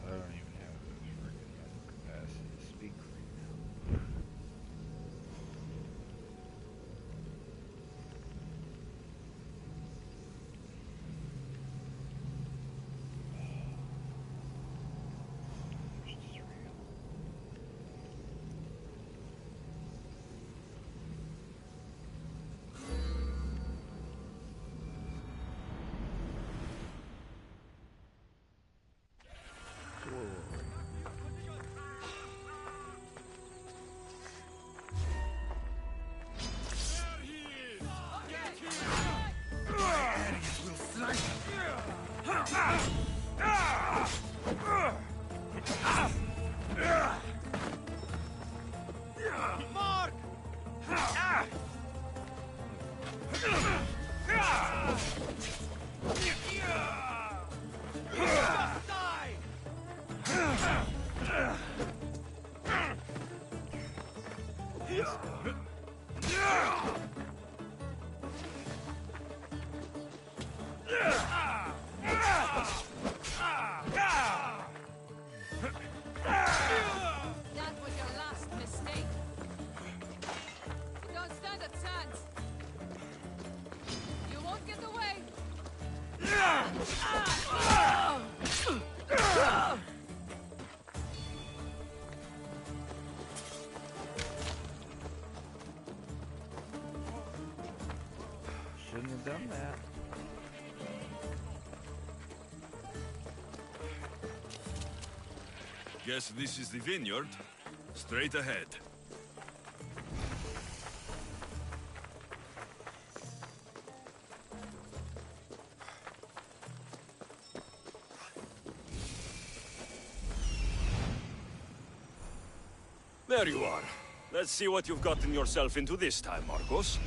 I don't even have the freaking mental capacity to speak right now. This is real. Whoa. Mark! Just die! That was your last mistake. You don't stand a chance. You won't get away. Shouldn't have done that. Guess this is the vineyard. Straight ahead. There you are. Let's see what you've gotten yourself into this time, Marcos.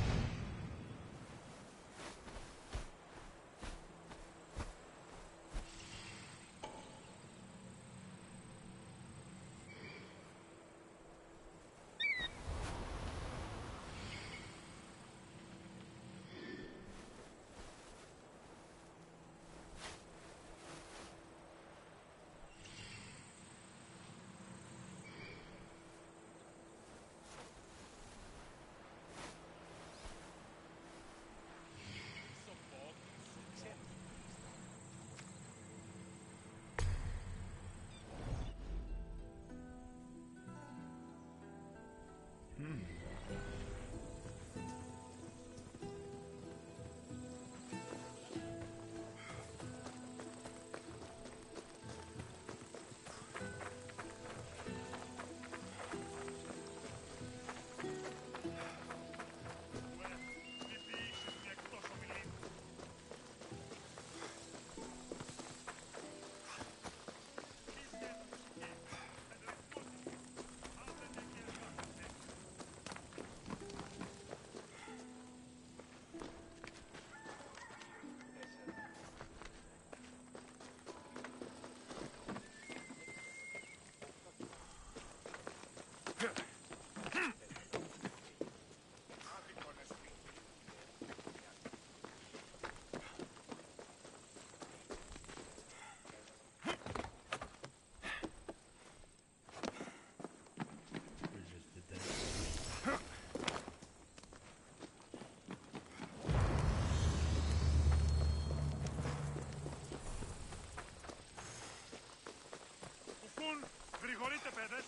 Γρηγορείτε, παιδες!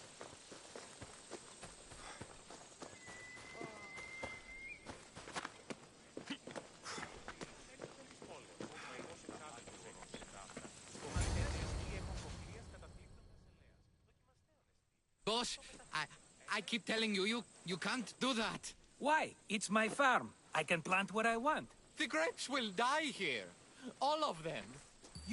Boss, I keep telling you, you can't do that. Why? It's my farm. I can plant what I want. The grapes will die here. All of them.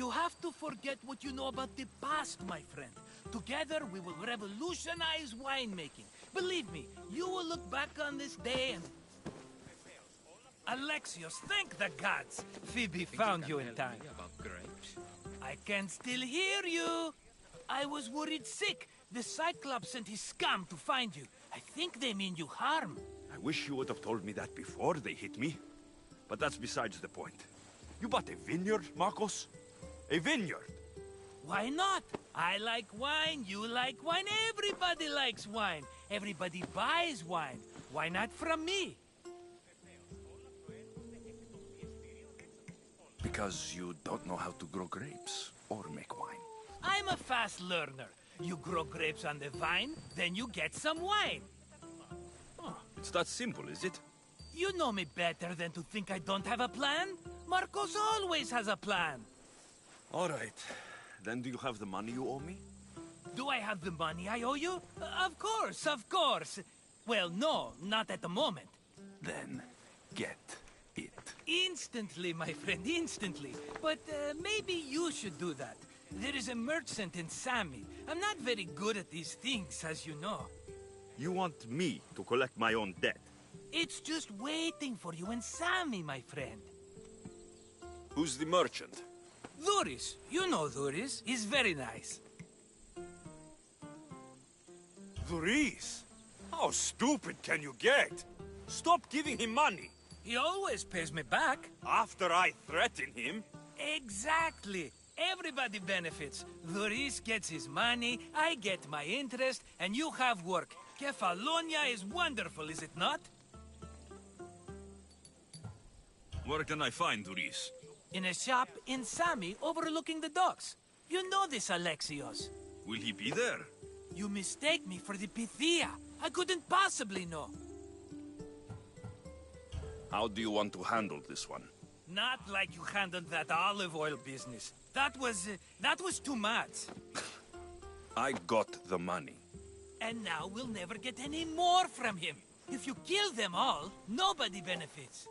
You have to forget what you know about the past, my friend. Together, we will revolutionize winemaking. Believe me, you will look back on this day and... Alexios, thank the gods! Phoebe found you in time. About grapes? I can still hear you! I was worried sick. The Cyclops sent his scum to find you. I think they mean you harm. I wish you would have told me that before they hit me. But that's besides the point. You bought a vineyard, Marcos? A vineyard? Why not? I like wine, you like wine, everybody likes wine. Everybody buys wine. Why not from me? Because you don't know how to grow grapes or make wine. I'm a fast learner. You grow grapes on the vine, then you get some wine. It's that simple, is it? You know me better than to think I don't have a plan. Marcos always has a plan. All right. Then do you have the money you owe me? Do I have the money I owe you? Of course, of course. Well, no, not at the moment. Then get it. Instantly, my friend, instantly. But maybe you should do that. There is a merchant in Sami. I'm not very good at these things, as you know. You want me to collect my own debt? It's just waiting for you in Sami, my friend. Who's the merchant? Duris. You know Duris. He's very nice. Duris? How stupid can you get? Stop giving him money. He always pays me back. After I threaten him? Exactly. Everybody benefits. Duris gets his money, I get my interest, and you have work. Kefalonia is wonderful, is it not? Where can I find Duris? In a shop in Sami overlooking the docks. You know this, Alexios. Will he be there? You mistake me for the Pythia. I couldn't possibly know. How do you want to handle this one? Not like you handled that olive oil business. That was too much. I got the money. And now we'll never get any more from him. If you kill them all, nobody benefits.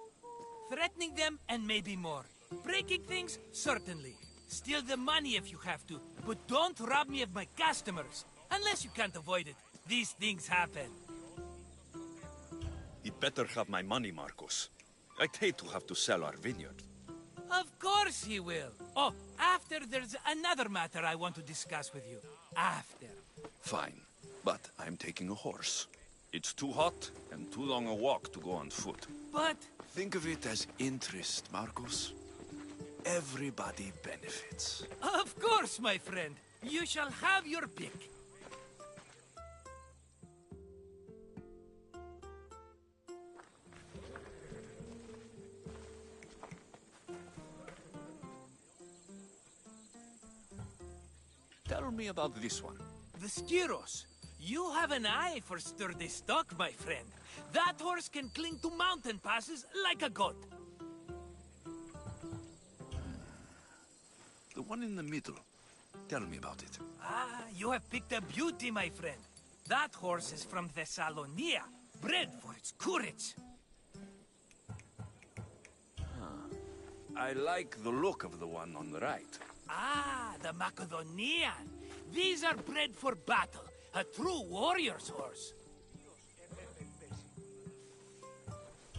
Threatening them, and maybe more. Breaking things, certainly. Steal the money if you have to, but don't rob me of my customers. Unless you can't avoid it. These things happen. He better have my money, Marcos. I'd hate to have to sell our vineyard. Of course he will. Oh, after there's another matter I want to discuss with you. After. Fine, but I'm taking a horse. It's too hot and too long a walk to go on foot. But... Think of it as interest, Marcos. Everybody benefits. Of course, my friend. You shall have your pick. Tell me about this one. The Skiros. You have an eye for sturdy stock, my friend. That horse can cling to mountain passes like a goat. The one in the middle. Tell me about it. Ah, you have picked a beauty, my friend. That horse is from Thessalonia, bred for its courage. I like the look of the one on the right. Ah, the Macedonian. These are bred for battle. A true warrior's horse.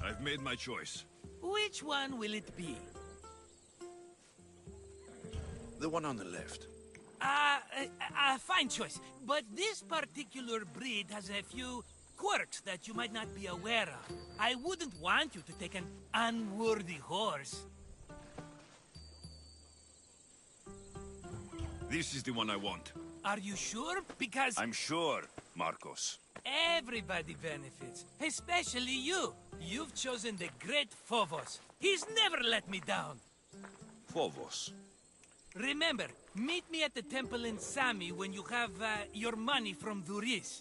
I've made my choice. Which one will it be? The one on the left. Fine choice. But this particular breed has a few quirks that you might not be aware of. I wouldn't want you to take an unworthy horse. This is the one I want. Are you sure? Because I'm sure, Marcos. everybody benefits, especially you. You've chosen the great Phobos. He's never let me down. Phobos. Remember, meet me at the temple in Sami when you have your money from Duris.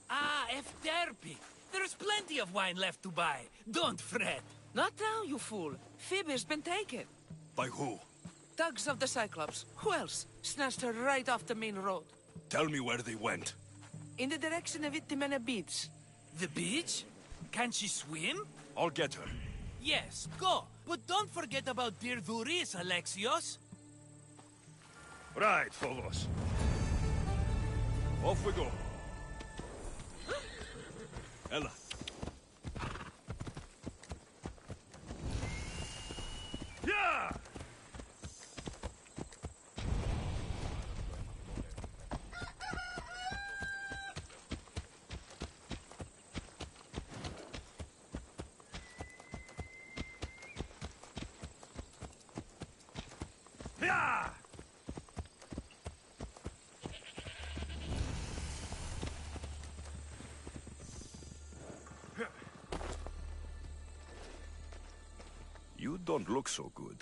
Ah, Efterpi. There's plenty of wine left to buy. Don't fret. Not now, you fool. Phoebe's been taken. By who? Thugs of the Cyclops. Who else? Snatched her right off the main road. Tell me where they went. In the direction of Itimena Beach. The beach? Can she swim? I'll get her. Yes, go. But don't forget about dear Duris, Alexios. Right, Phobos. Off we go. Ella. Yeah! Yeah! don't look so good.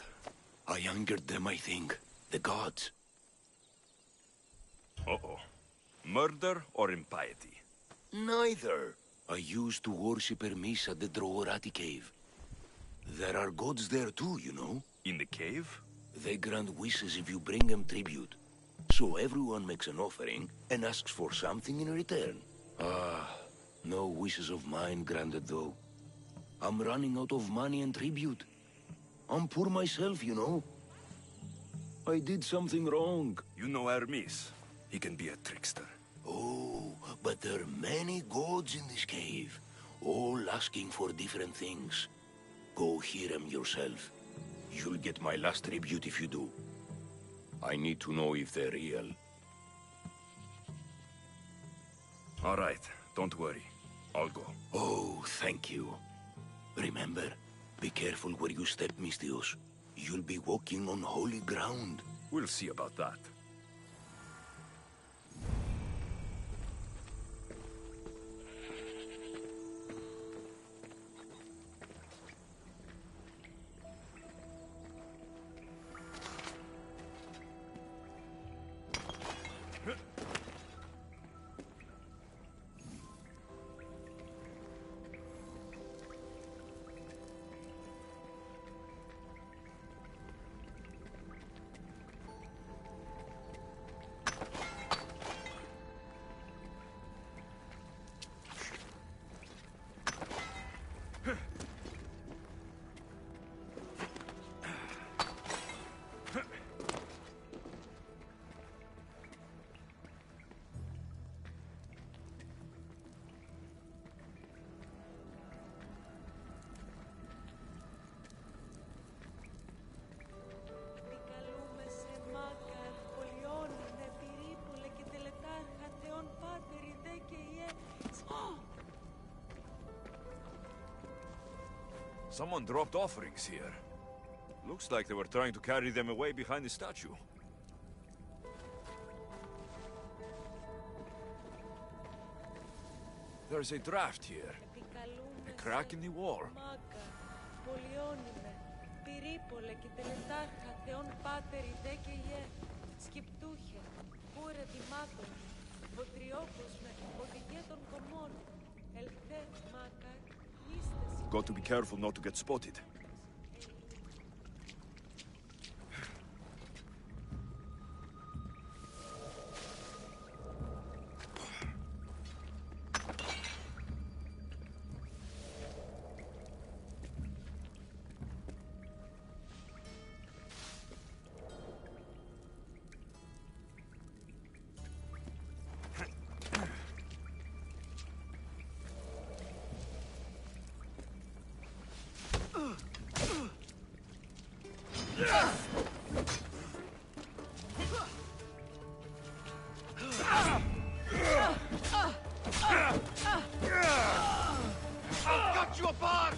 I angered them, I think. The gods. Uh-oh. Murder or impiety? Neither. I used to worship Hermes at the Droorati cave. There are gods there too, you know. In the cave? They grant wishes if you bring them tribute. So everyone makes an offering and asks for something in return. No wishes of mine granted though. I'm running out of money and tribute. I'm poor myself, you know. I did something wrong. You know Hermes. He can be a trickster. Oh, but there are many gods in this cave, all asking for different things. Go hear them yourself. You'll get my last tribute if you do. I need to know if they're real. All right, don't worry. I'll go. Oh, thank you. Remember, be careful where you step, Mistios. You'll be walking on holy ground. We'll see about that. Someone dropped offerings here. Looks like they were trying to carry them away behind the statue. There's a draft here. A crack in the wall. Got to be careful not to get spotted. Got you apart!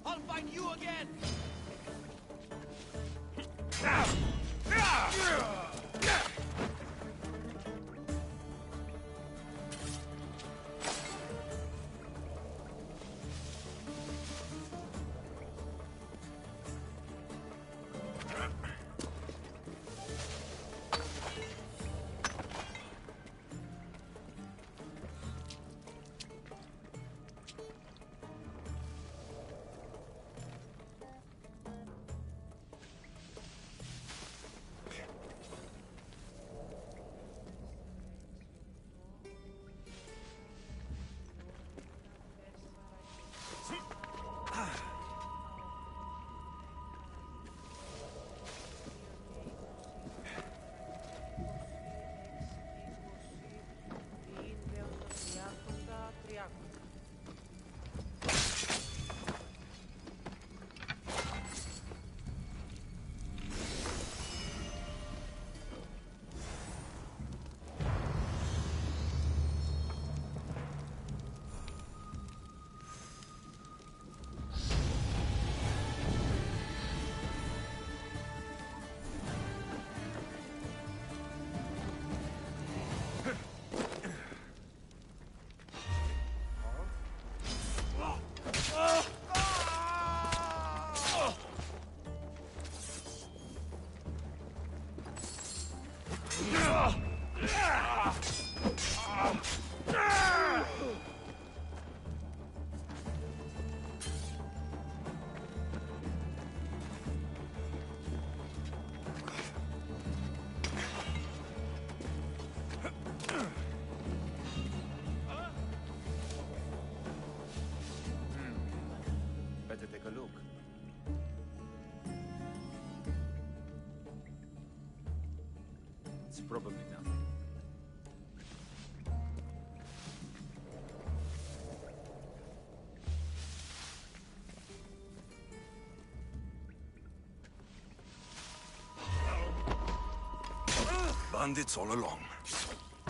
I'll find you again! Probably nothing. Bandits all along.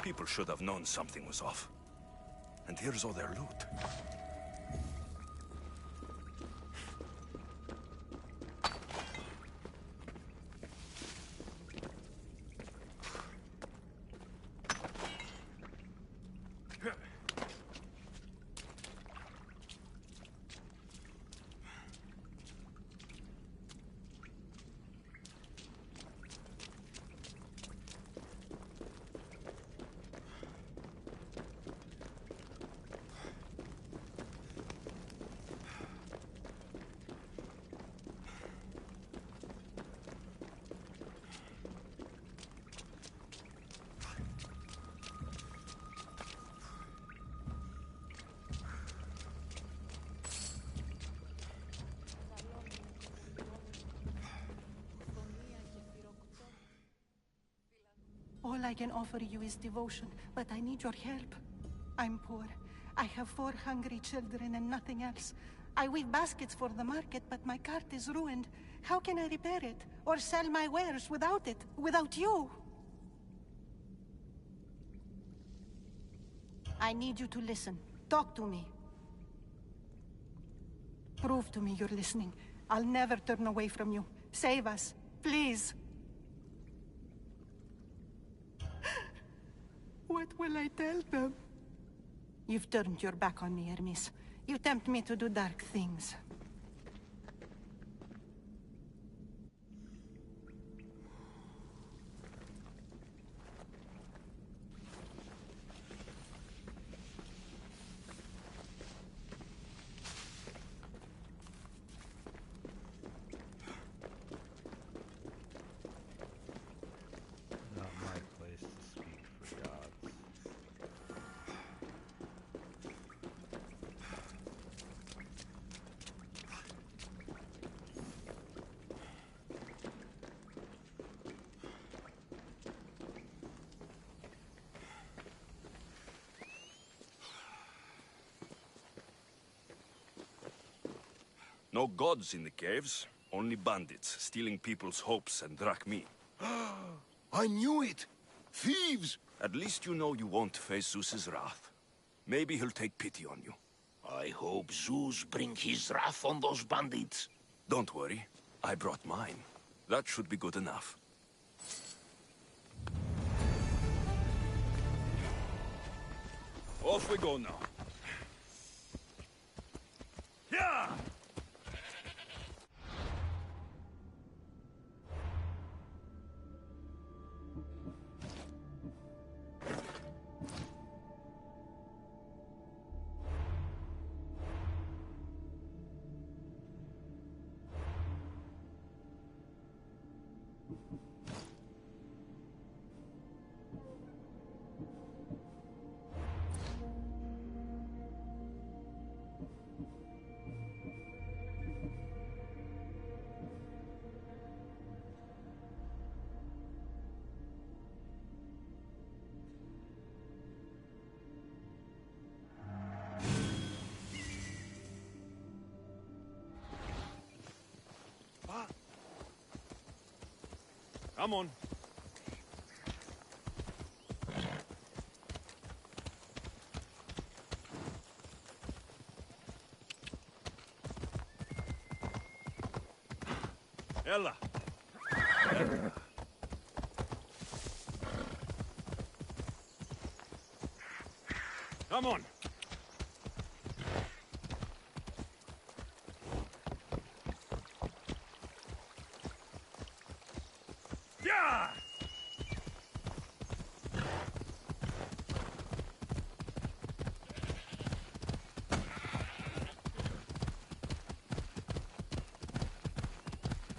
People should have known something was off. And here's all their loot. All I can offer you is devotion, but I need your help. I'm poor. I have 4 hungry children and nothing else. I weave baskets for the market, but my cart is ruined. How can I repair it? Or sell my wares without it? Without you? I need you to listen. Talk to me. Prove to me you're listening. I'll never turn away from you. Save us, please. What will I tell them? You've turned your back on me, Hermes. You tempt me to do dark things. Not my place to speak for gods. No gods in the caves, only bandits stealing people's hopes and drachmi. I knew it! Thieves! At least you know you won't face Zeus's wrath. Maybe he'll take pity on you. I hope Zeus bring his wrath on those bandits. Don't worry, I brought mine. That should be good enough. Off we go now. Yeah! Come on. Ella. Come on. Yeah!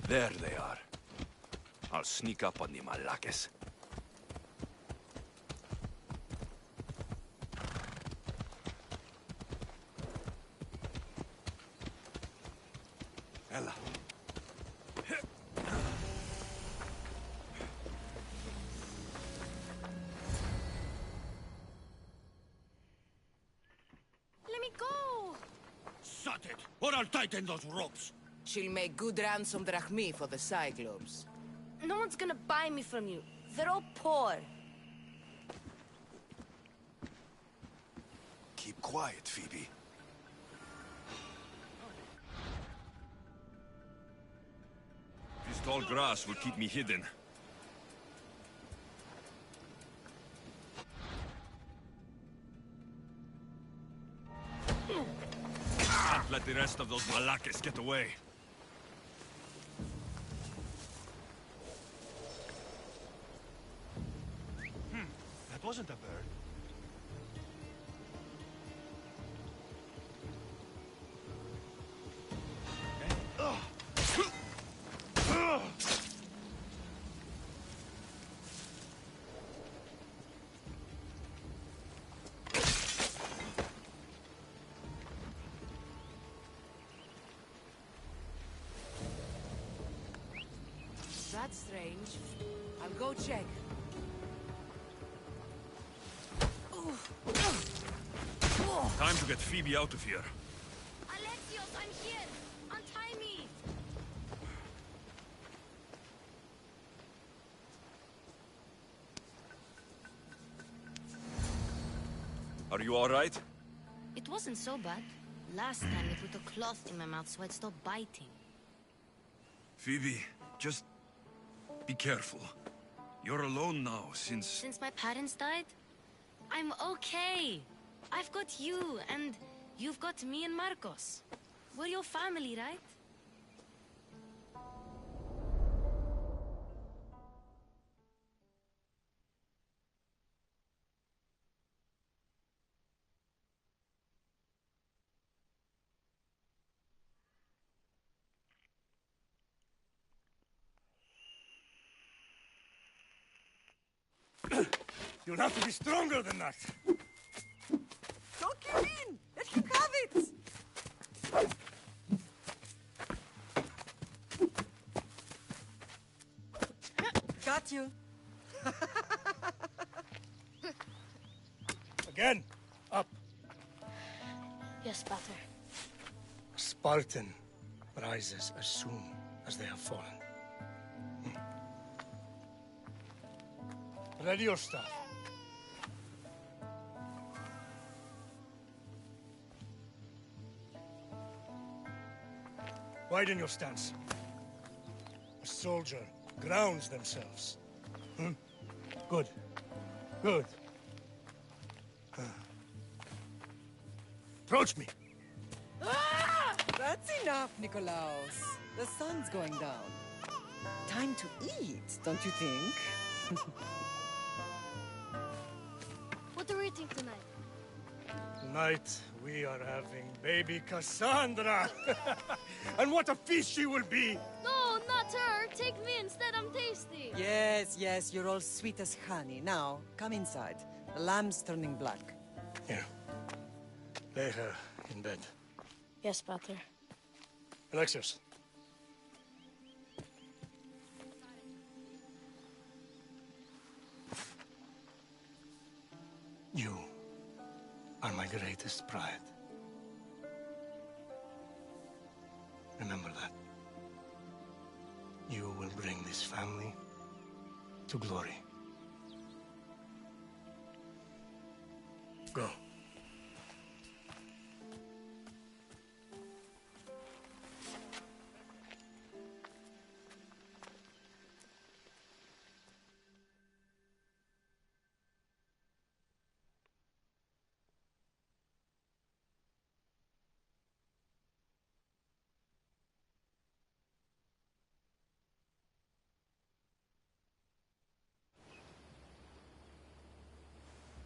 There they are. I'll sneak up on the Malakes. Ella. Cut it, or I'll tighten those ropes. She'll make good ransom drachmi for the Cyclops. No one's gonna buy me from you. They're all poor. Keep quiet, Phoebe. This tall grass will keep me hidden. Can't let the rest of those Malakes get away. That wasn't a bird. That's strange. I'll go check. Time to get Phoebe out of here. Alexios, I'm here. Untie me. Are you all right? It wasn't so bad. Last time they put a cloth in my mouth so I'd stop biting. Phoebe, just be careful. You're alone now Since my parents died? I'm okay. I've got you, and you've got me and Marcos. We're your family, right? You'll have to be stronger than that. Don't give in! Let him have it! Got you. Again. Up. Yes, Pater. A Spartan rises as soon as they have fallen. Ready your staff. Widen your stance. A soldier grounds themselves. Good. Good. Approach me. That's enough, Nikolaos. The sun's going down. Time to eat, don't you think? What are we eating tonight? Tonight, we are having baby Cassandra. And what a feast she will be! No, not her. Take me instead. I'm tasty. Yes, yes, you're all sweet as honey. Now, come inside. The lamb's turning black. Here. Lay her in bed. Yes, Pater. Alexios. You are my greatest pride. Remember that. You will bring this family to glory. Go.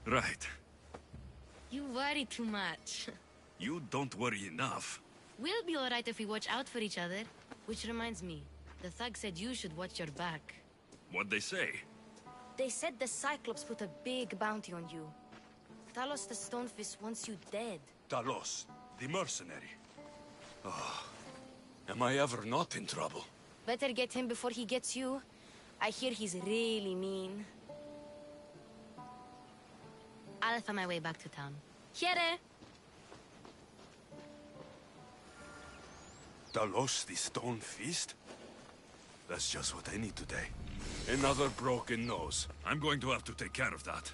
Right. You worry too much. You don't worry enough. We'll be all right if we watch out for each other. Which reminds me, the thug said you should watch your back. What'd they say? They said the Cyclops put a big bounty on you. Talos the Stonefist wants you dead. Talos, the mercenary. Oh, am I ever not in trouble? Better get him before he gets you. I hear he's really mean. I'll find my way back to town. Here! Talos, the stone feast? That's just what I need today. Another broken nose. I'm going to have to take care of that.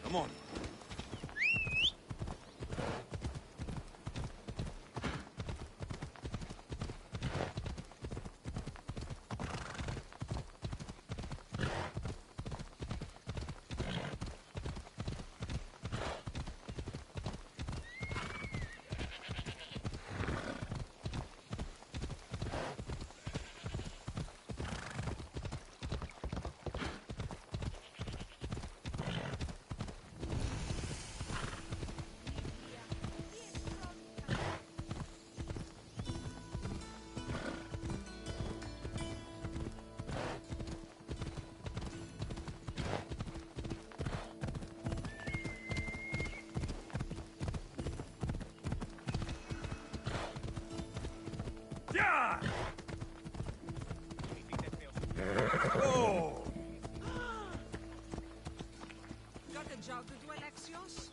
Come on. Yeah! Oh! Got a job to do, Alexios?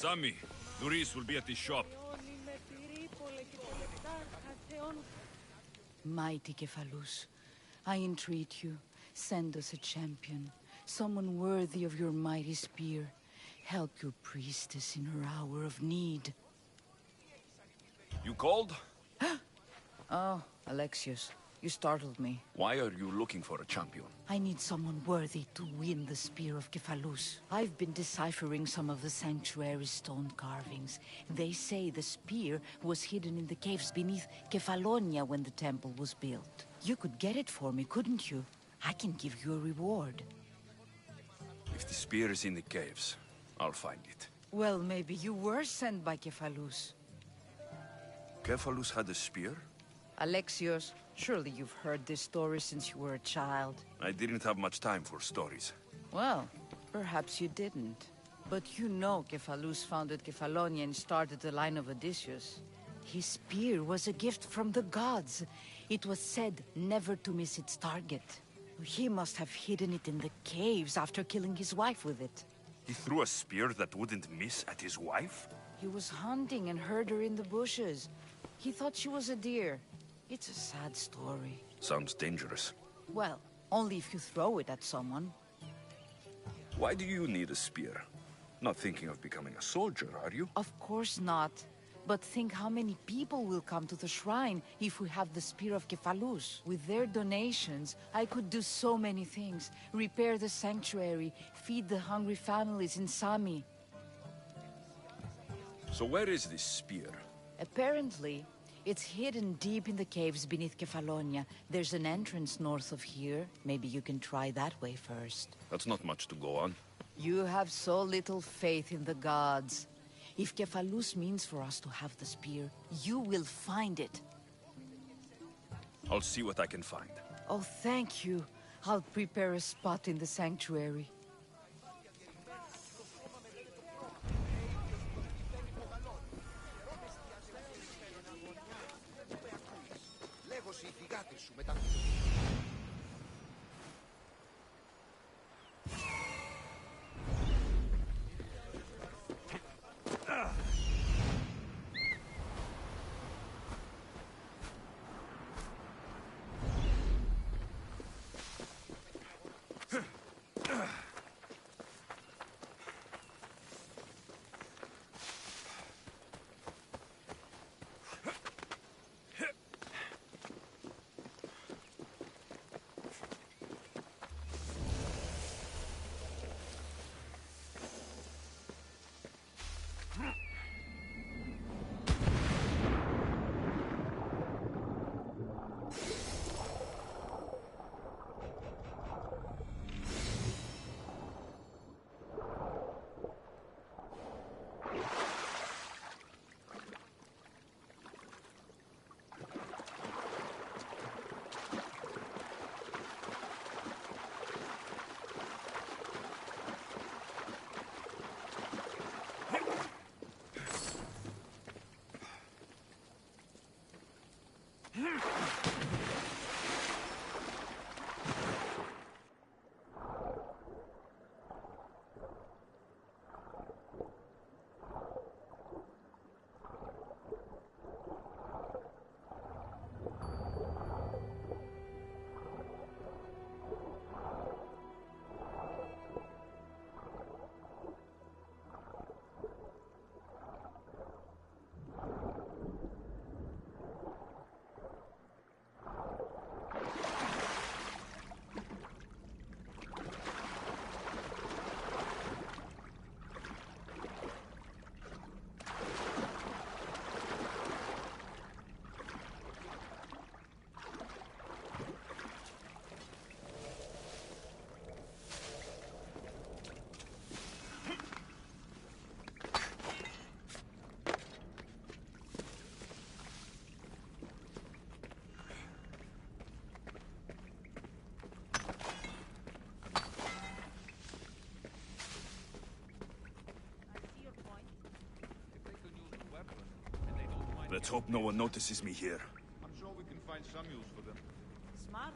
Sammy, Luis will be at the shop. Mighty Kephalus, I entreat you, send us a champion, someone worthy of your mighty spear. Help your priestess in her hour of need. You called? Oh, Alexios, you startled me. Why are you looking for a champion? I need someone worthy to win the spear of Kephalus. I've been deciphering some of the sanctuary's stone carvings. They say the spear was hidden in the caves beneath Kefalonia when the temple was built. You could get it for me, couldn't you? I can give you a reward. If the spear is in the caves, I'll find it. Well, maybe you were sent by Kephalus. Kephalus had a spear? Alexios, surely you've heard this story since you were a child. I didn't have much time for stories. Well, perhaps you didn't. But you know Kephalus founded Kefalonia and started the line of Odysseus. His spear was a gift from the gods. It was said never to miss its target. He must have hidden it in the caves after killing his wife with it. He threw a spear that wouldn't miss at his wife? He was hunting and heard her in the bushes. He thought she was a deer. It's a sad story. Sounds dangerous. Well, only if you throw it at someone. Why do you need a spear? Not thinking of becoming a soldier, are you? Of course not. But think how many people will come to the shrine if we have the spear of Kephalus. With their donations, I could do so many things. Repair the sanctuary, feed the hungry families in Sami. So where is this spear? Apparently, it's hidden deep in the caves beneath Kefalonia. There's an entrance north of here. Maybe you can try that way first. That's not much to go on. You have so little faith in the gods. If Kephalus means for us to have the spear, you will find it. I'll see what I can find. Oh, thank you. I'll prepare a spot in the sanctuary. Let's hope no one notices me here. I'm sure we can find some use for them. Smart.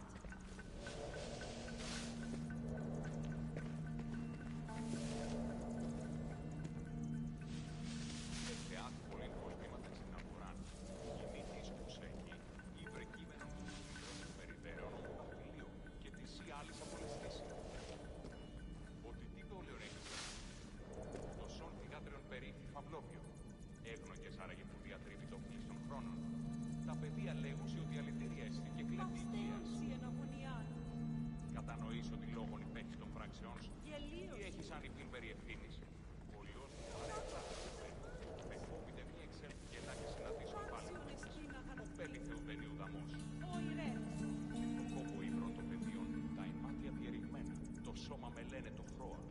λένε το χρόνο.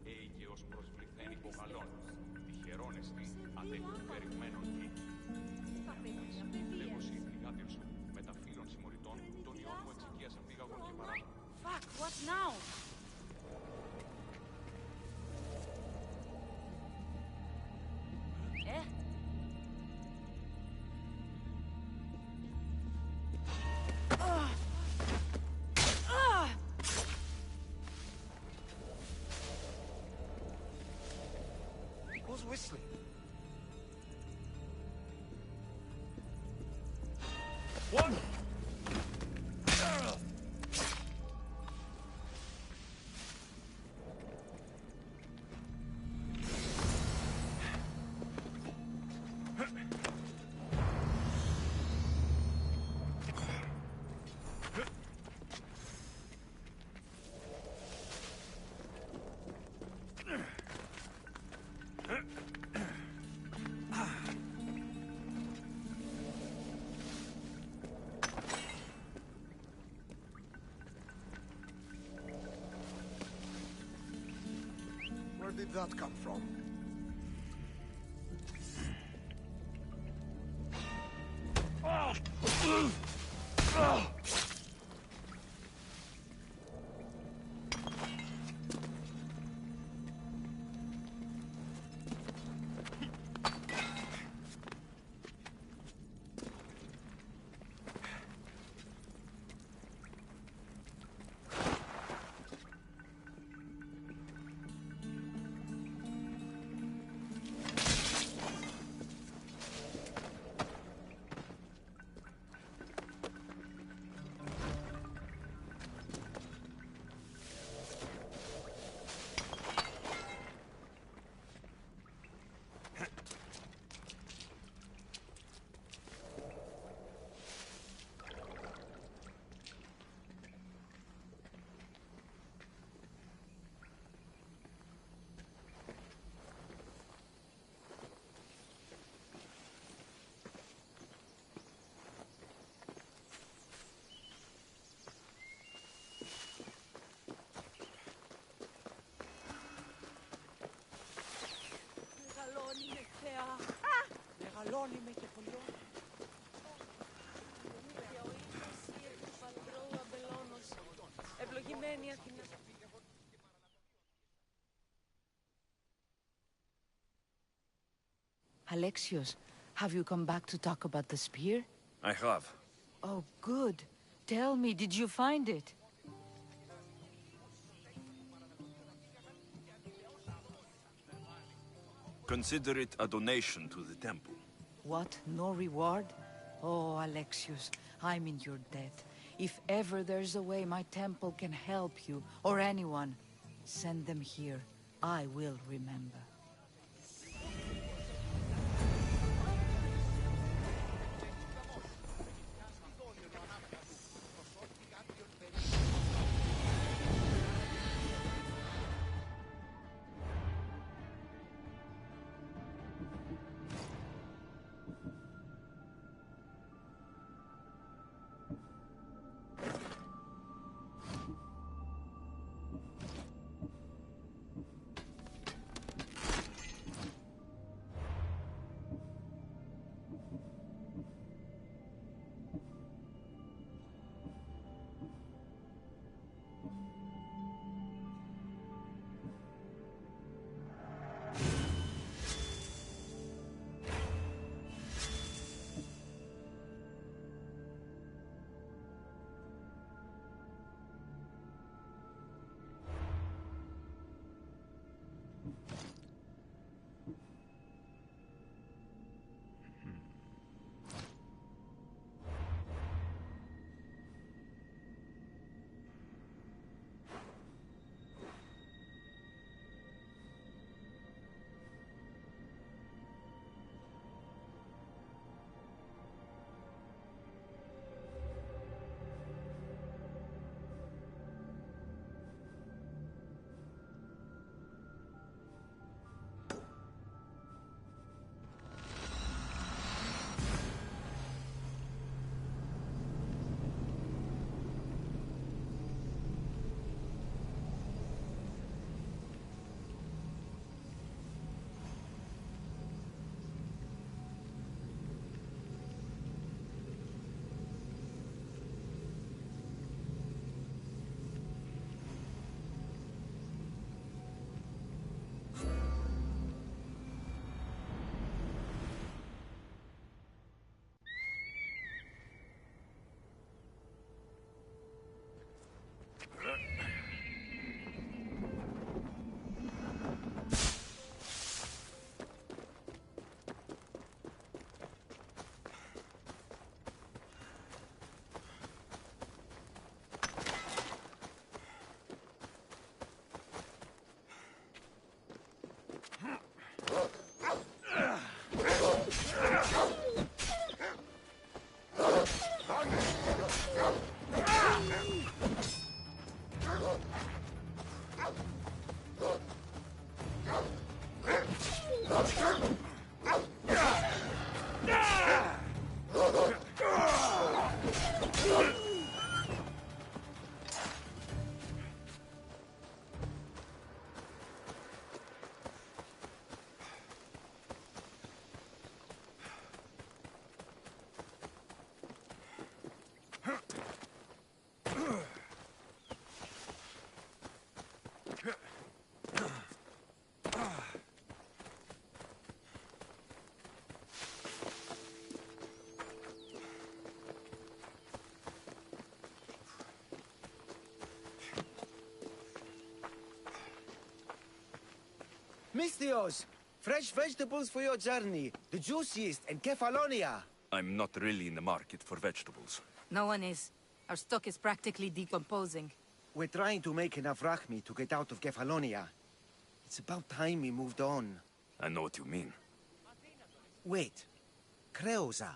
Έικε ως προσβληθέν υπογαλών. Τυχερόν εστι, αντέχουν περιμένων τι. Λέγω συμπληγάτην σου, με τα φίλων συμμοριτών, των ιών μου εξοικίασαν πήγαγον και παρά. Fuck, what now? Who's whistling? What? Where did that come from? Μεγαλώνει με και πολύ. Ευλογημένη Αθηνά. Alexios, have you come back to talk about the spear? I have. Oh, good. Tell me, did you find it? Consider it a donation to the temple. What? No reward? Oh, Alexios, I'm in your debt. If ever there's a way my temple can help you, or anyone, send them here. I will remember. Misthios! Fresh vegetables for your journey. The juiciest in Kefalonia. I'm not really in the market for vegetables. No one is. Our stock is practically decomposing. We're trying to make enough rachmi to get out of Kefalonia. It's about time we moved on. I know what you mean. Wait. Creosa.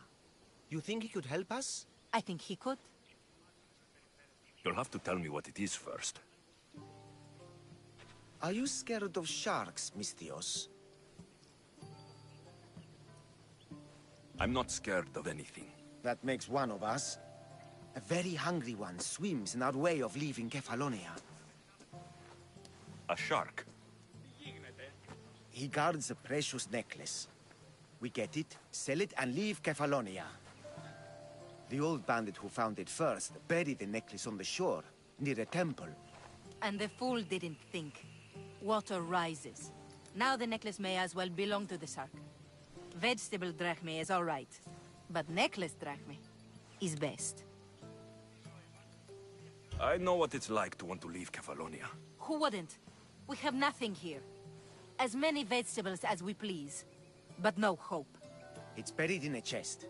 You think he could help us? I think he could. You'll have to tell me what it is first. Are you scared of sharks, Misthios? I'm not scared of anything. That makes one of us. A very hungry one swims in our way of leaving Kefalonia. A shark? He guards a precious necklace. We get it, sell it, and leave Kefalonia. The old bandit who found it first buried the necklace on the shore, near a temple. And the fool didn't think. Water rises. Now the necklace may as well belong to the shark. Vegetable drachme is all right, but necklace drachme is best. I know what it's like to want to leave Kefalonia. Who wouldn't? We have nothing here. As many vegetables as we please, but no hope. It's buried in a chest.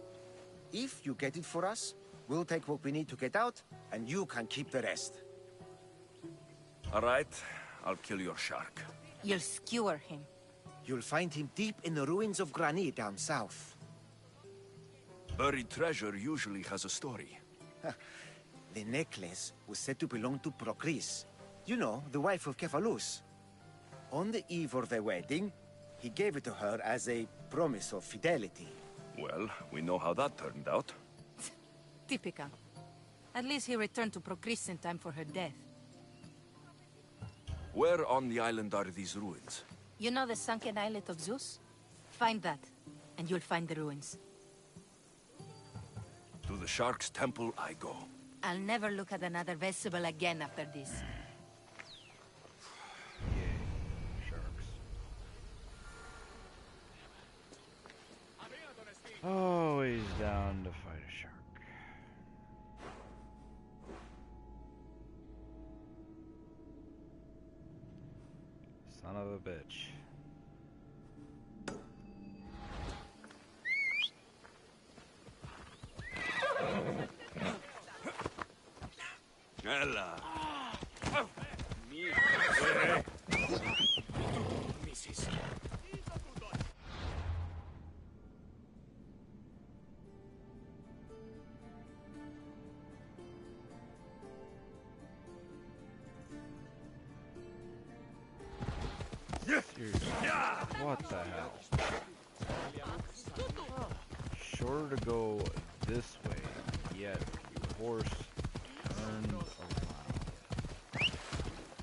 If you get it for us, we'll take what we need to get out, and you can keep the rest. All right, I'll kill your shark. You'll skewer him. You'll find him deep in the ruins of Granit down south. Buried treasure usually has a story. The necklace was said to belong to Procris. You know, the wife of Cephalus. On the eve of their wedding, he gave it to her as a promise of fidelity. Well, we know how that turned out. Typical. At least he returned to Procris in time for her death. Where on the island are these ruins? You know the sunken islet of Zeus? Find that, and you'll find the ruins. To the shark's temple I go. I'll never look at another vegetable again after this. Always down to fight a shark. Son of a bitch. Ella. Mrs. Seriously. What the hell? Shorter to go this way, yet your horse turned around.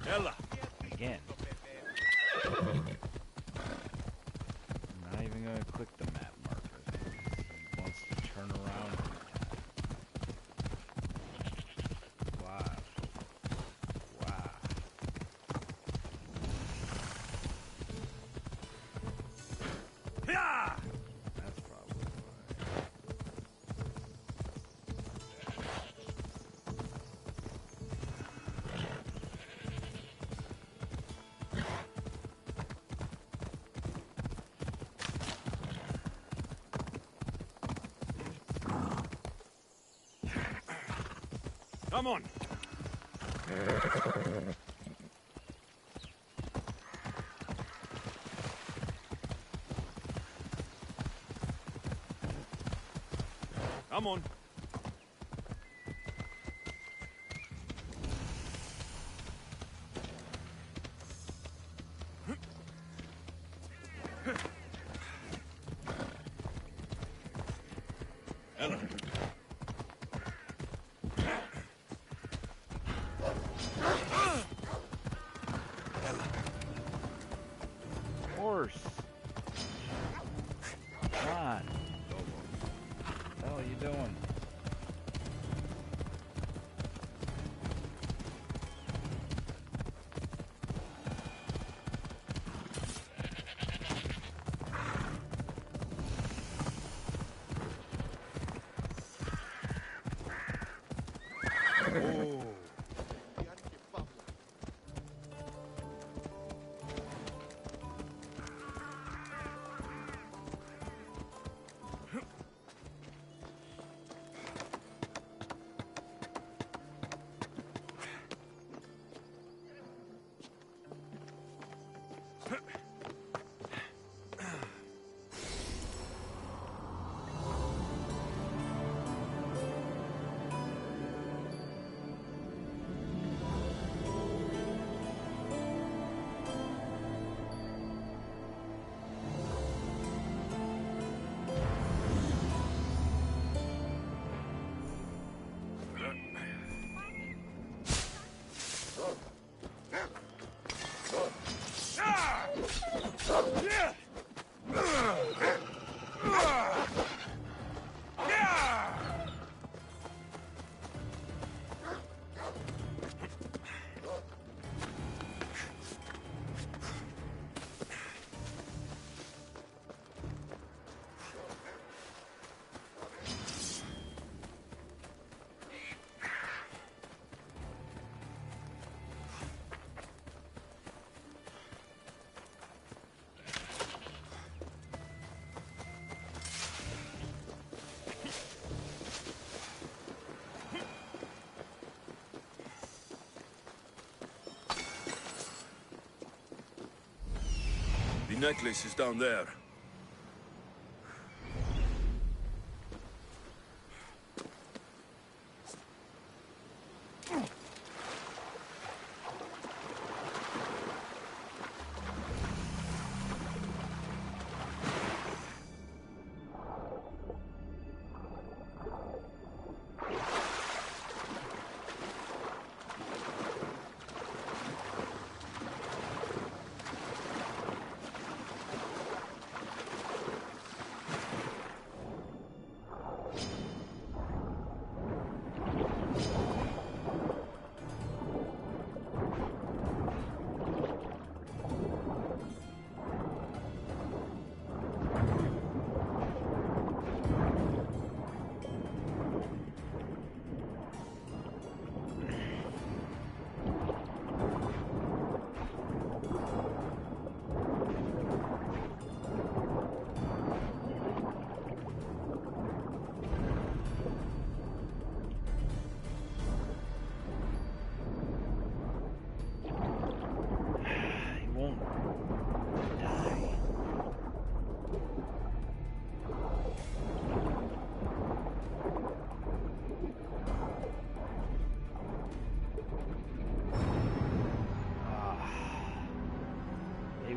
Ella! Again. I'm not even gonna click the map marker. He wants to turn around every time. Wow. Wow. That's probably why. Come on! Come on! Oh. The necklace is down there.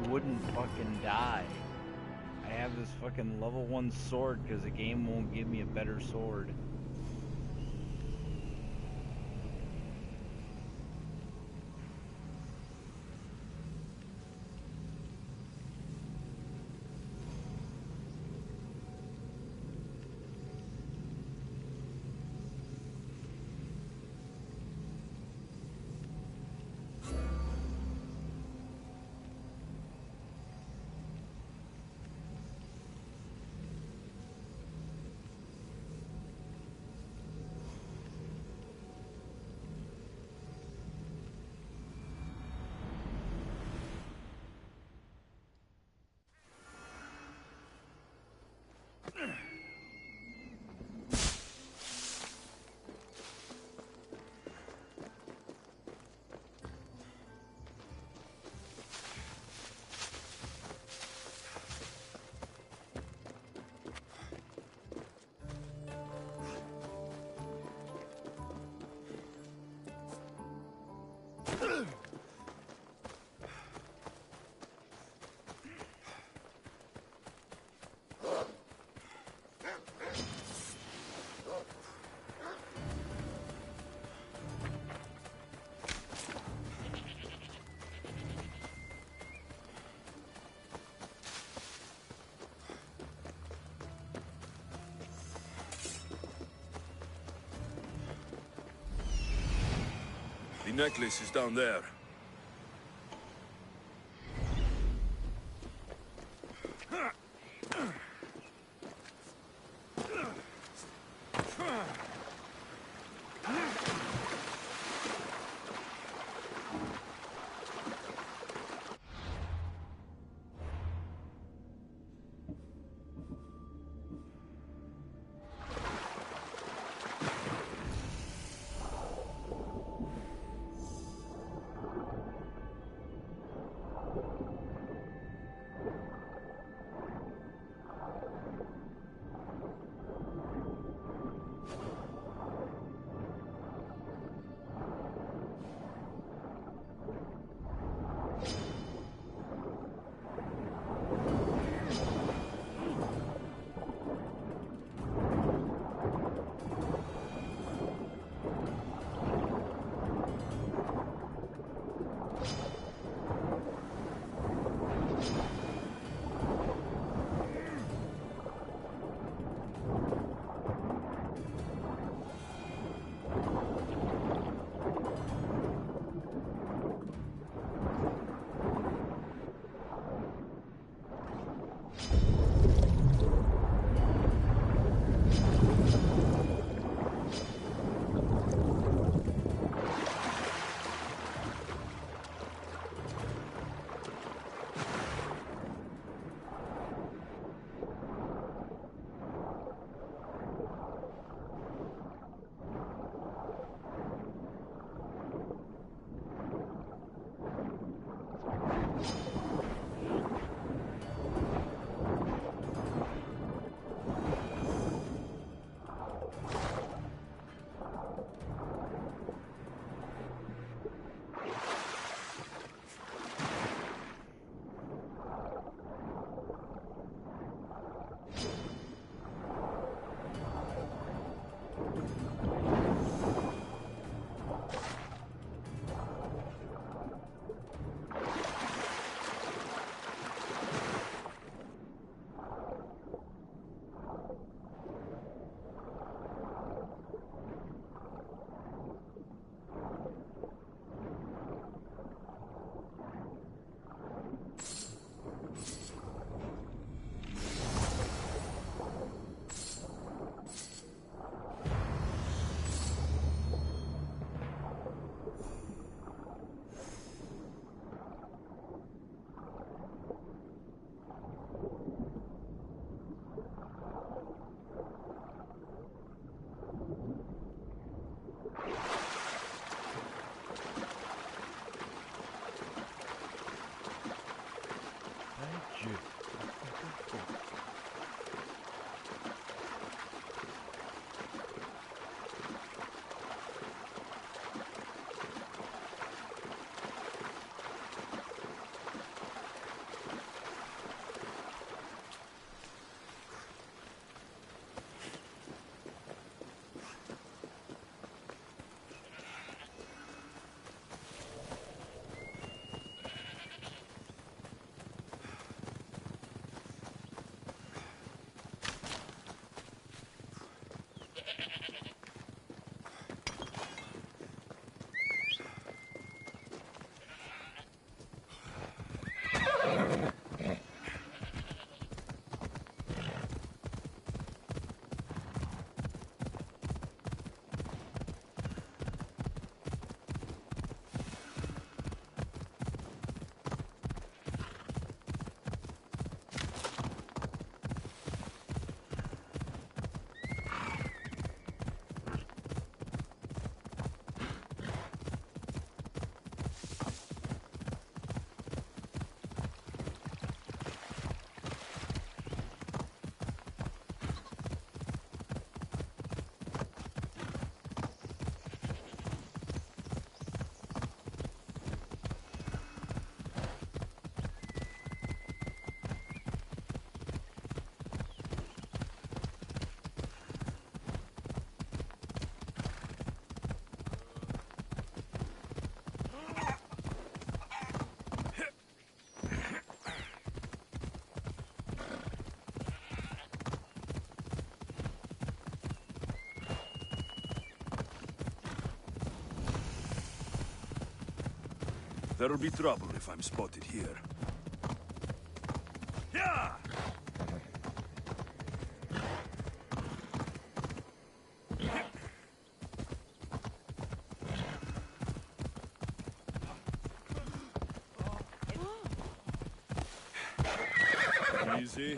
Wouldn't fucking die. I have this fucking level 1 sword because the game won't give me a better sword. The necklace is down there. There'll be trouble if I'm spotted here. Yeah! Easy.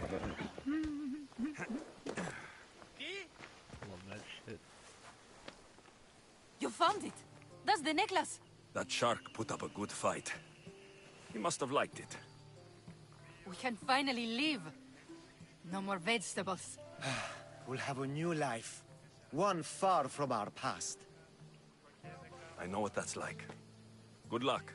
Love that shit. You found it. That's the necklace. That shark put up a good fight. He must have liked it. We can finally leave. No more vegetables. We'll have a new life. One far from our past. I know what that's like. Good luck.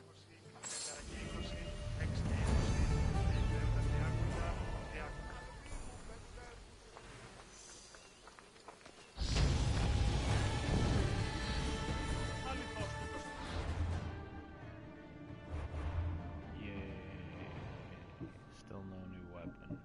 Still no new weapon.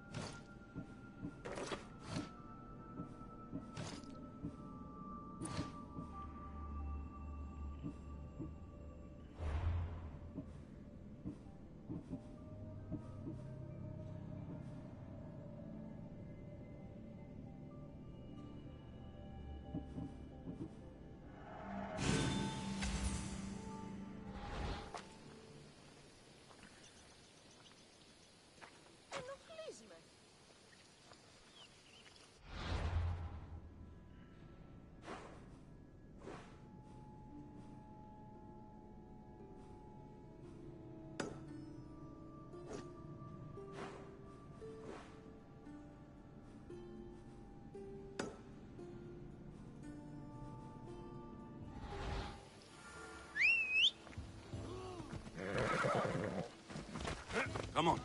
Come on.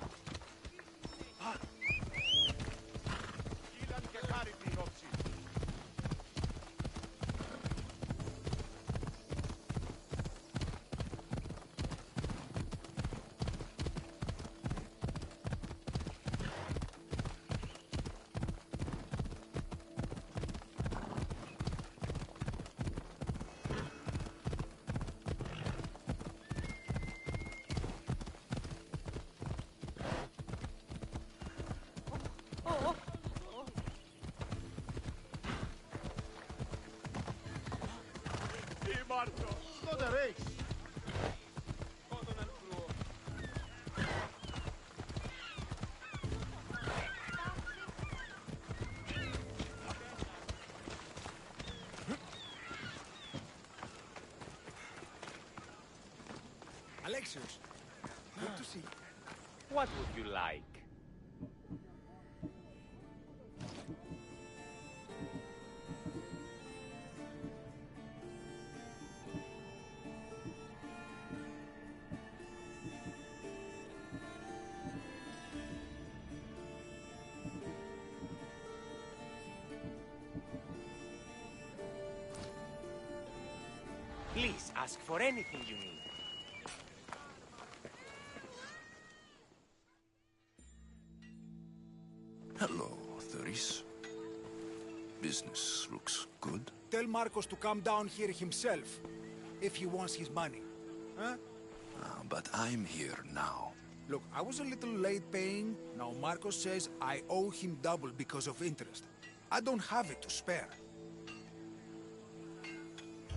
Alexios, good to see you. What would you like? Please ask for anything you need. Hello, Thuris. Business looks good. Marcos to come down here himself, if he wants his money. Huh? But I'm here now. Look, I was a little late paying. Now Marcos says I owe him double because of interest. I don't have it to spare.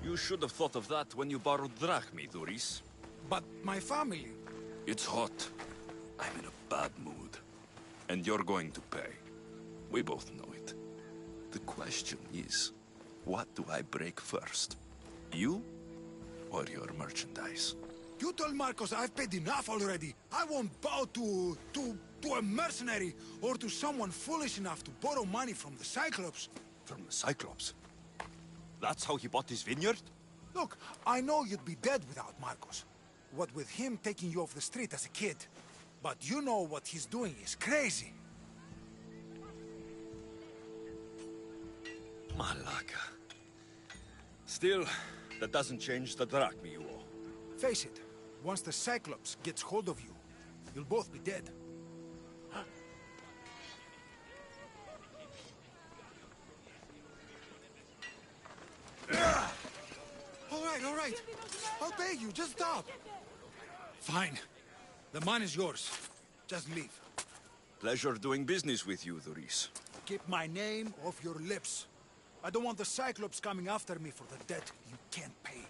You should have thought of that when you borrowed drachmi, Duris. But my family... It's hot. I'm in a bad mood. And you're going to pay. We both know it. The question is, what do I break first? You or your merchandise? You told Marcos I've paid enough already. I won't bow to a mercenary or to someone foolish enough to borrow money from the Cyclops. From the Cyclops? That's how he bought his vineyard? Look, I know you'd be dead without Marcos. What with him taking you off the street as a kid. But you know what he's doing is crazy. Malaka. Still, that doesn't change the drachmi you owe. Face it, once the Cyclops gets hold of you, you'll both be dead. All right. I'll pay you, just stop. Fine. The money is yours. Just leave. Pleasure doing business with you, Duris. Keep my name off your lips. I don't want the Cyclops coming after me for the debt you can't pay.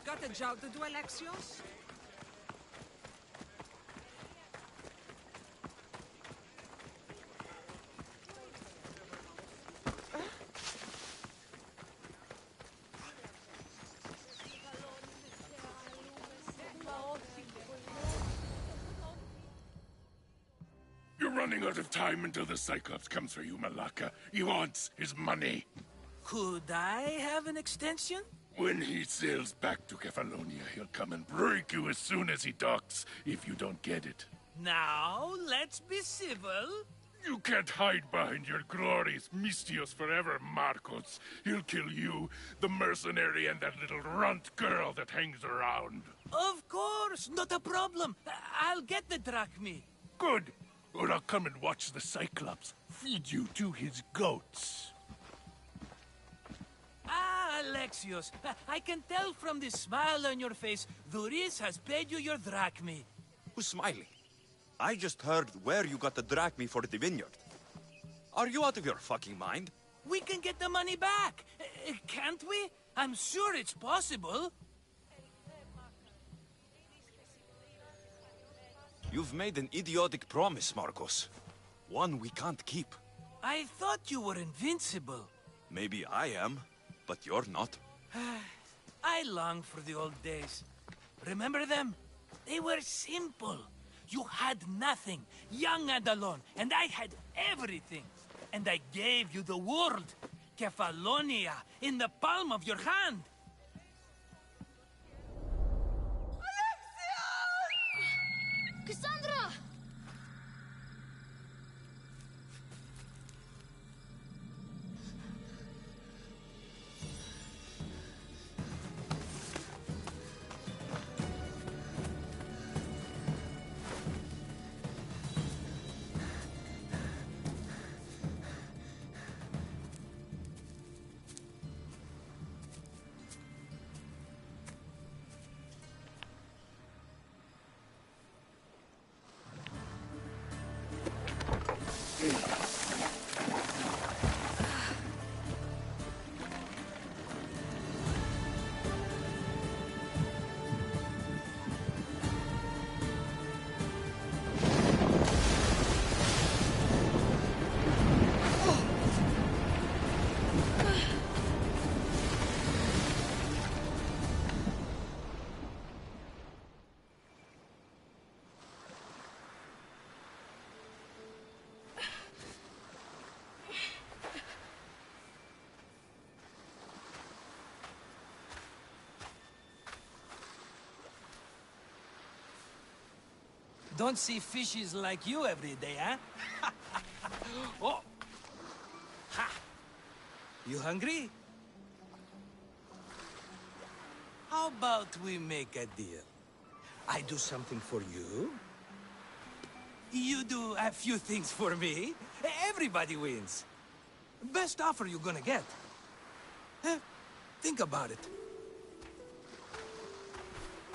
Got a job to do, Alexios? You're running out of time until the Cyclops comes for you, Malaka. He wants his money. Could I have an extension? When he sails back to Kefalonia, he'll come and break you as soon as he docks, if you don't get it. Now, let's be civil. You can't hide behind your glorious Mistios forever, Marcos. He'll kill you, the mercenary, and that little runt girl that hangs around. Of course, not a problem. I'll get the drachmi. Good. Or I'll come and watch the Cyclops feed you to his goats. Ah, Alexios, I can tell from the smile on your face, Duris has paid you your drachmi. Who's smiling? I just heard where you got the drachmi for the vineyard. Are you out of your fucking mind? We can get the money back, can't we? I'm sure it's possible. You've made an idiotic promise, Marcos. One we can't keep. I thought you were invincible. Maybe I am, but you're not. I long for the old days. Remember them? They were simple. You had nothing, young and alone, and I had everything. And I gave you the world, Kefalonia, in the palm of your hand. Cassandra! Don't see fishes like you every day, huh? Oh! Ha! You hungry? How about we make a deal? I do something for you. You do a few things for me. Everybody wins. Best offer you're gonna get. Think about it.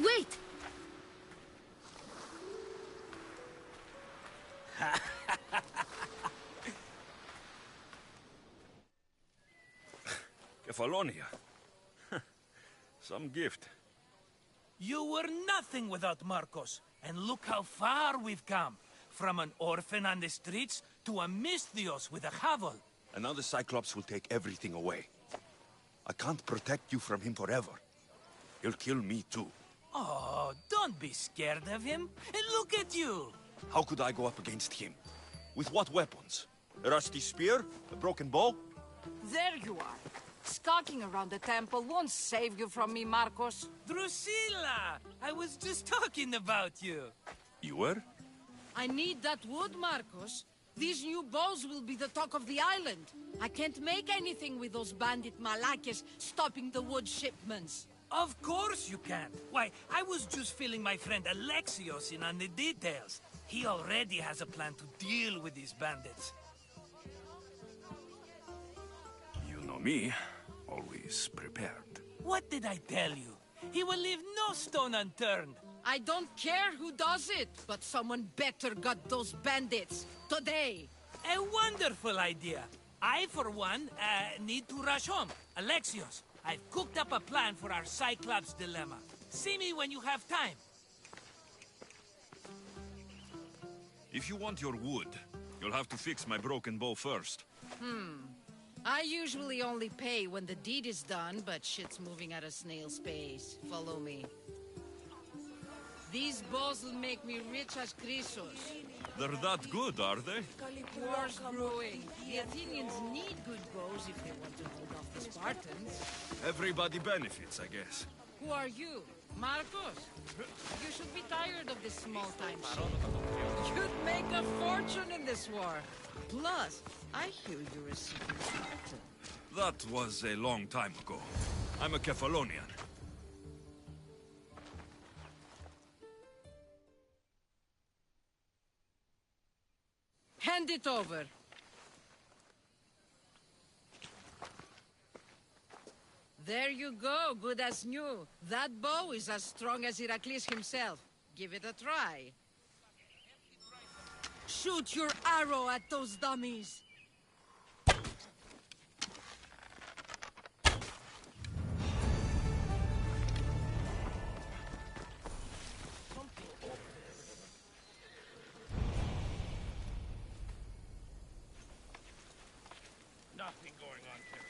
Wait! Kefalonia. Some gift. You were nothing without Marcos. And look how far we've come. From an orphan on the streets to a Misthios with a Havel. And now the Cyclops will take everything away. I can't protect you from him forever. He'll kill me too. Oh, don't be scared of him. And look at you. How could I go up against him? With what weapons? A rusty spear? A broken bow? There you are. Skulking around the temple won't save you from me, Marcos. Drusilla! I was just talking about you. You were? I need that wood, Marcos. These new bows will be the talk of the island. I can't make anything with those bandit malakes stopping the wood shipments. Of course you can't. Why, I was just filling my friend Alexios in on the details. He already has a plan to deal with these bandits. You know me. Always prepared. What did I tell you? He will leave no stone unturned. I don't care who does it, but someone better got those bandits. Today. A wonderful idea. I, for one, need to rush home. Alexios, I've cooked up a plan for our Cyclops dilemma. See me when you have time. If you want your wood, you'll have to fix my broken bow first. I usually only pay when the deed is done, but shit's moving at a snail's pace. Follow me. These bows will make me rich as Chrysos. They're that good, are they? War's brewing. The Athenians need good bows if they want to hold off the Spartans. Everybody benefits, I guess. Who are you? Marcos? You should be tired of this small-time shit. You'd make a fortune in this war. Plus, I hear you're a secret Spartan. That was a long time ago. I'm a Kefalonian. Hand it over. There you go, good as new. That bow is as strong as Heracles himself. Give it a try. Shoot your arrow at those dummies. Nothing going on here.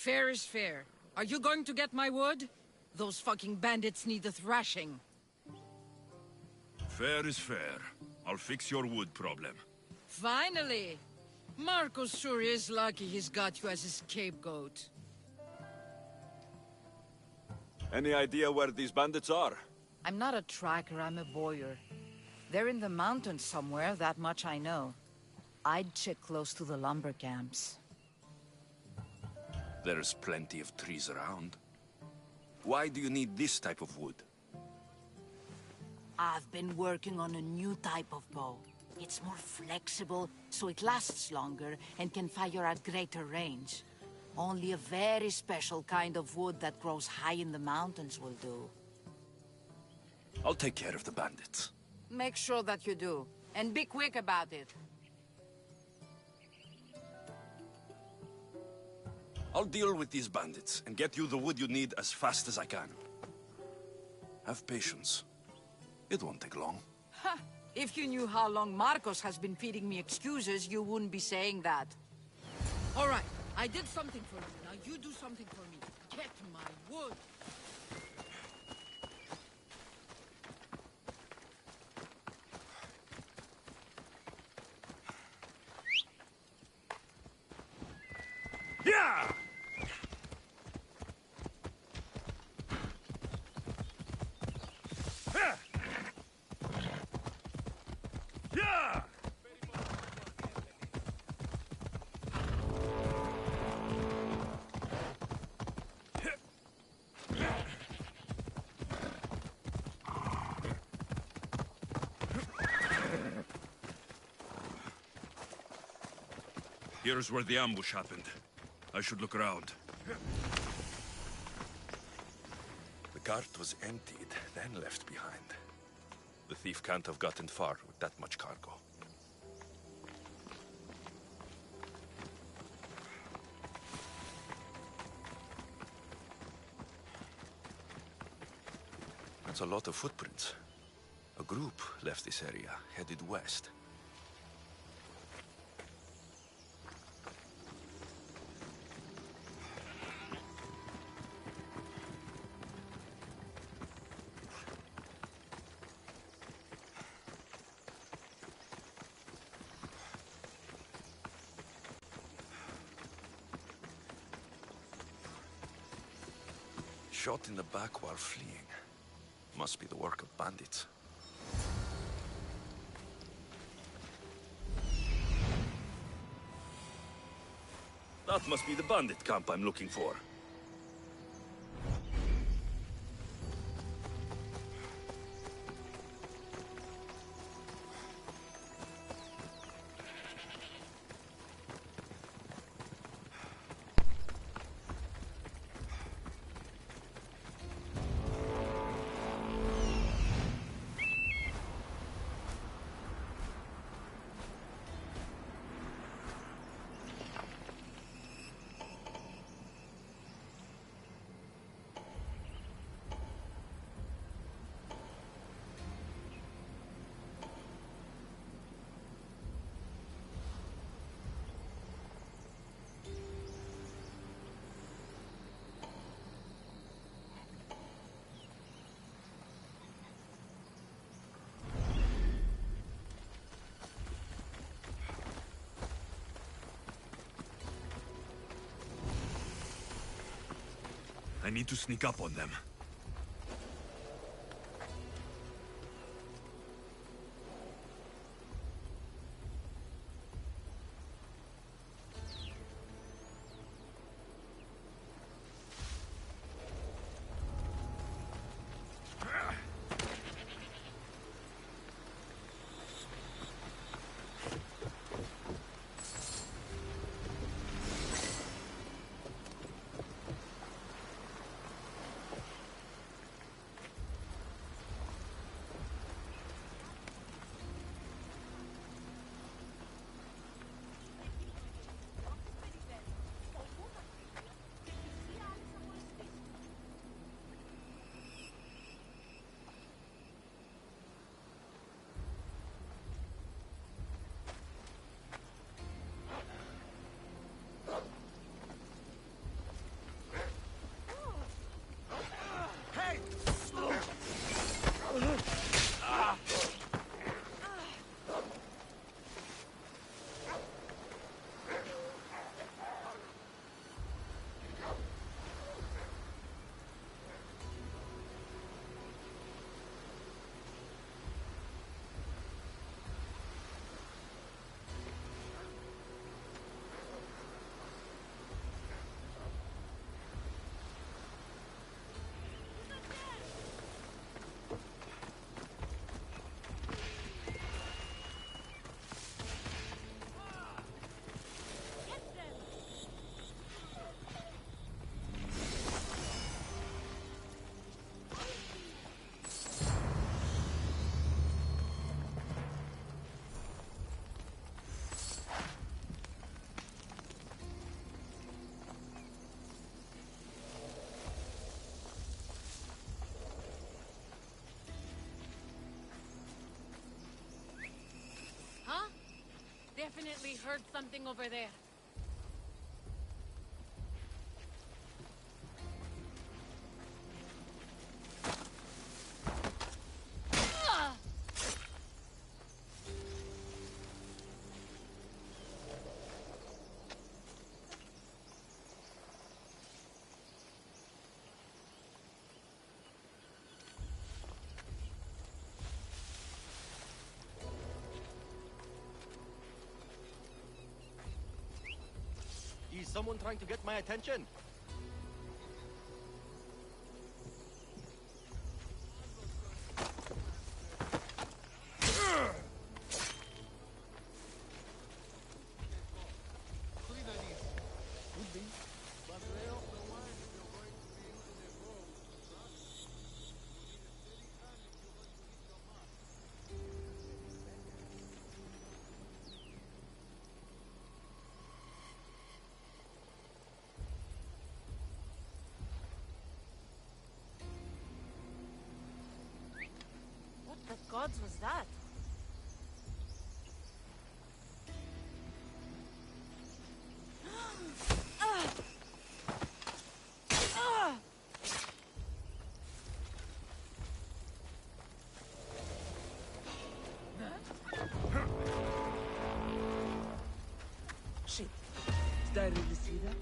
Fair is fair. Are you going to get my wood? Those fucking bandits need a thrashing. Fair is fair. I'll fix your wood problem. Finally! Marcos sure is lucky he's got you as a scapegoat. Any idea where these bandits are? I'm not a tracker, I'm a boyer. They're in the mountains somewhere, that much I know. I'd check close to the lumber camps. There's plenty of trees around. Why do you need this type of wood? I've been working on a new type of bow. It's more flexible, so it lasts longer and can fire at greater range. Only a very special kind of wood that grows high in the mountains will do. I'll take care of the bandits. Make sure that you do, and be quick about it. I'll deal with these bandits and get you the wood you need as fast as I can. Have patience. It won't take long. Ha! If you knew how long Marcos has been feeding me excuses, you wouldn't be saying that. All right, I did something for you. Now you do something for me. Get my wood. Yeah! Yeah! Here's where the ambush happened. I should look around. The cart was emptied, then left behind. The thief can't have gotten far with that much cargo. That's a lot of footprints. A group left this area, headed west. Shot in the back while fleeing. Must be the work of bandits. That must be the bandit camp I'm looking for. I need to sneak up on them. definitely heard something over there. Is someone trying to get my attention? What the gods was that? Shit. Did I really see that?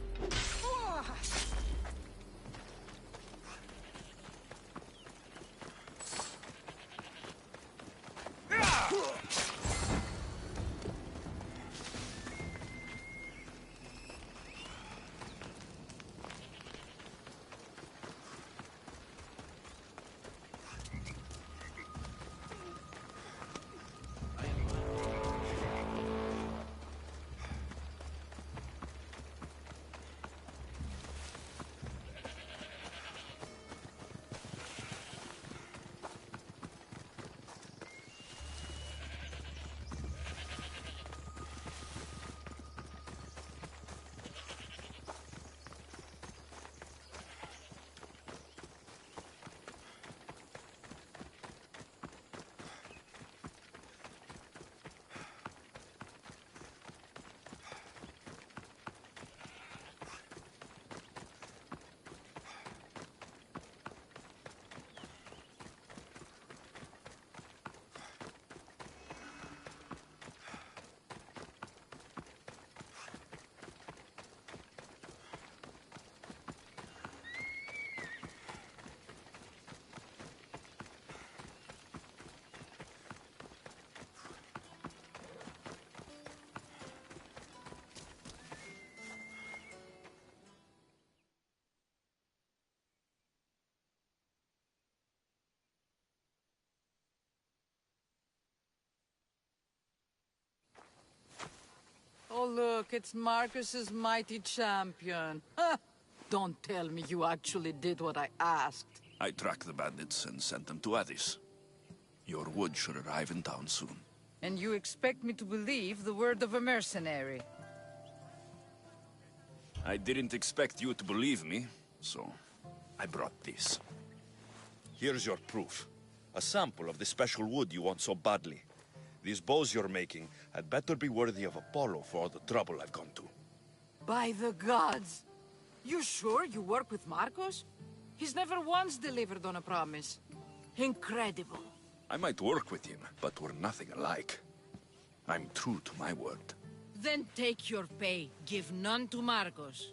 Oh, look, it's Marcus's mighty champion. Ha! Don't tell me you actually did what I asked. I tracked the bandits and sent them to Odyssey. Your wood should arrive in town soon. And you expect me to believe the word of a mercenary? I didn't expect you to believe me, so I brought this. Here's your proof. A sample of the special wood you want so badly. These bows you're making had better be worthy of Apollo for all the trouble I've gone to. By the gods! You sure you work with Marcos? He's never once delivered on a promise. Incredible. I might work with him, but we're nothing alike. I'm true to my word. Then take your pay. Give none to Marcos.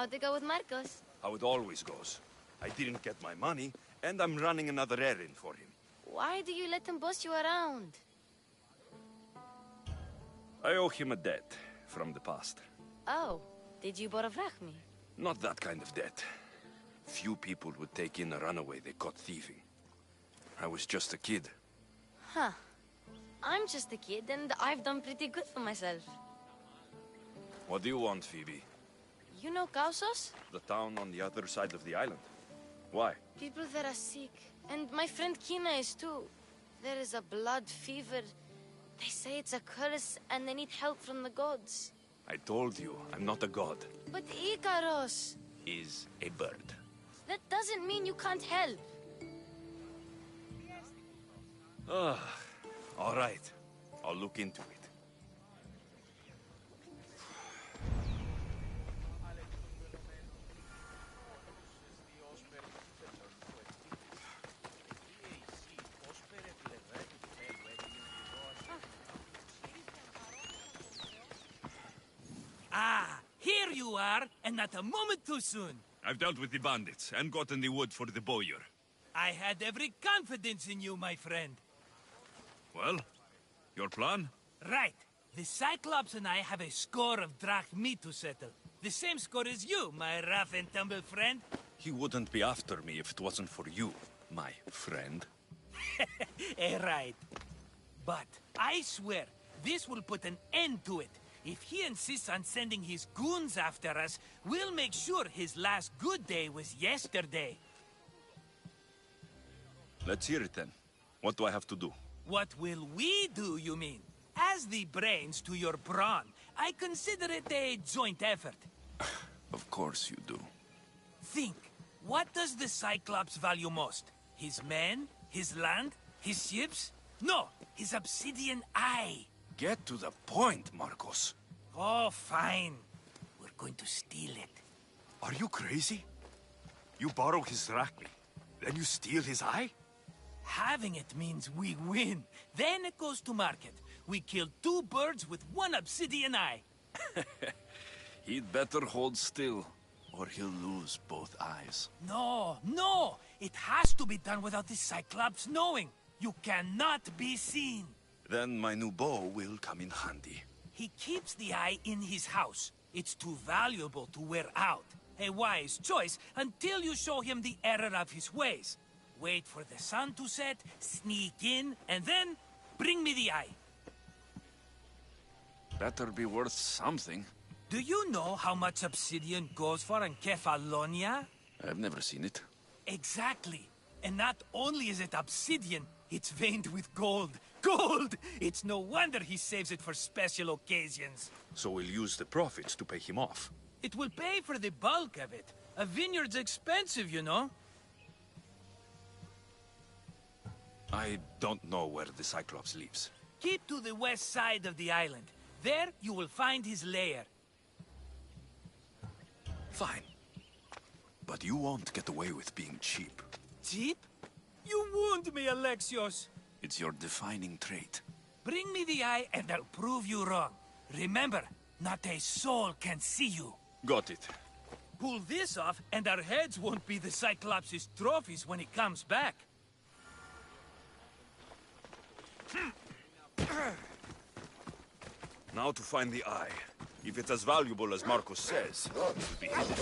How'd it go with Marcos? How it always goes. I didn't get my money, and I'm running another errand for him. Why do you let him boss you around? I owe him a debt from the past. Oh, did you borrow me? Not that kind of debt. Few people would take in a runaway they caught thieving. I was just a kid. Huh. I'm just a kid, and I've done pretty good for myself. What do you want, Phoebe? You know Kausos? The town on the other side of the island. Why? People there are sick, and my friend Kina is too. There is a blood fever. They say it's a curse, and they need help from the gods. I told you, I'm not a god. But Ikaros! Is a bird. That doesn't mean you can't help. All right. I'll look into it. Ah, here you are, and not a moment too soon. I've dealt with the bandits and gotten the wood for the bowyer. I had every confidence in you, my friend. Well, your plan? Right. The Cyclops and I have a score of drachmi to settle. The same score as you, my rough and tumble friend. He wouldn't be after me if it wasn't for you, my friend. Right. But I swear, this will put an end to it. If he insists on sending his goons after us, we'll make sure his last good day was yesterday. Let's hear it then. What do I have to do? What will we do, you mean? As the brains to your brawn, I consider it a joint effort. Of course you do. Think, what does the Cyclops value most? His men? His land? His ships? No, his obsidian eye. Get to the point, Marcos. Oh, fine. We're going to steal it. Are you crazy? You borrow his drachmi, then you steal his eye? Having it means we win. Then it goes to market. We kill 2 birds with 1 obsidian eye. He'd better hold still, or he'll lose both eyes. No, no! It has to be done without the Cyclops knowing. You cannot be seen. Then my new bow will come in handy. He keeps the eye in his house. It's too valuable to wear out. A wise choice until you show him the error of his ways. Wait for the sun to set, sneak in, and then bring me the eye. Better be worth something. Do you know how much obsidian goes for in Kefalonia? I've never seen it. Exactly. And not only is it obsidian, it's veined with gold. Gold! It's no wonder he saves it for special occasions. So we'll use the profits to pay him off. It will pay for the bulk of it. A vineyard's expensive, you know. I don't know where the Cyclops lives. Keep to the west side of the island. There you will find his lair. Fine. But you won't get away with being cheap. Cheap? You wound me, Alexios. It's your defining trait. Bring me the eye and I'll prove you wrong. Remember, not a soul can see you. Got it. Pull this off and our heads won't be the Cyclops' trophies when he comes back. Now to find the eye. If it's as valuable as Marcos says, it will be hidden.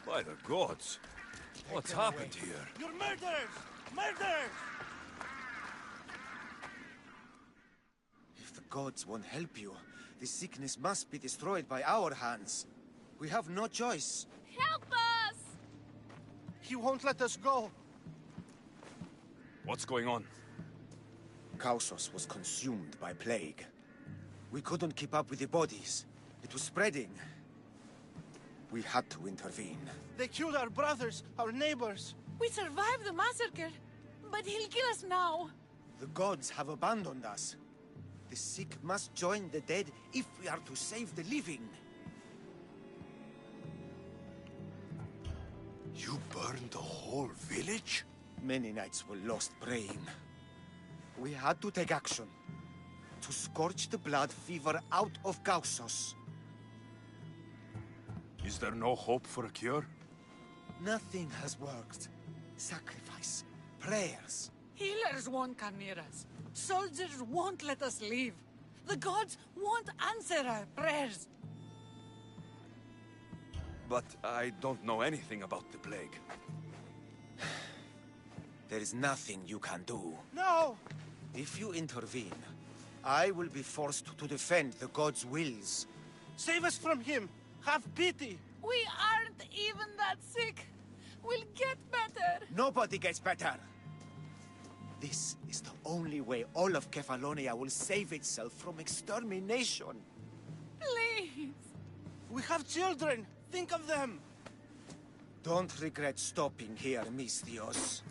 By the gods! What's happened here? You're murderers! Murderers! If the gods won't help you, this sickness must be destroyed by our hands. We have no choice. Help us! He won't let us go. What's going on? Kausos was consumed by plague. We couldn't keep up with the bodies. It was spreading. We had to intervene. They killed our brothers, our neighbors. We survived the massacre, but he'll kill us now. The gods have abandoned us. The sick must join the dead if we are to save the living. You burned the whole village? Many nights were lost praying. We had to take action. To scorch the blood fever out of Kausos. Is there no hope for a cure? Nothing has worked. Sacrifice, prayers. Healers won't come near us. Soldiers won't let us leave. The gods won't answer our prayers. But I don't know anything about the plague. There is nothing you can do. No! If you intervene, I will be forced to defend the gods' wills. Save us from him! Have pity! We aren't even that sick. We'll get better. Nobody gets better. This is the only way all of Kefalonia will save itself from extermination. Please. We have children. Think of them. Don't regret stopping here, Mistios.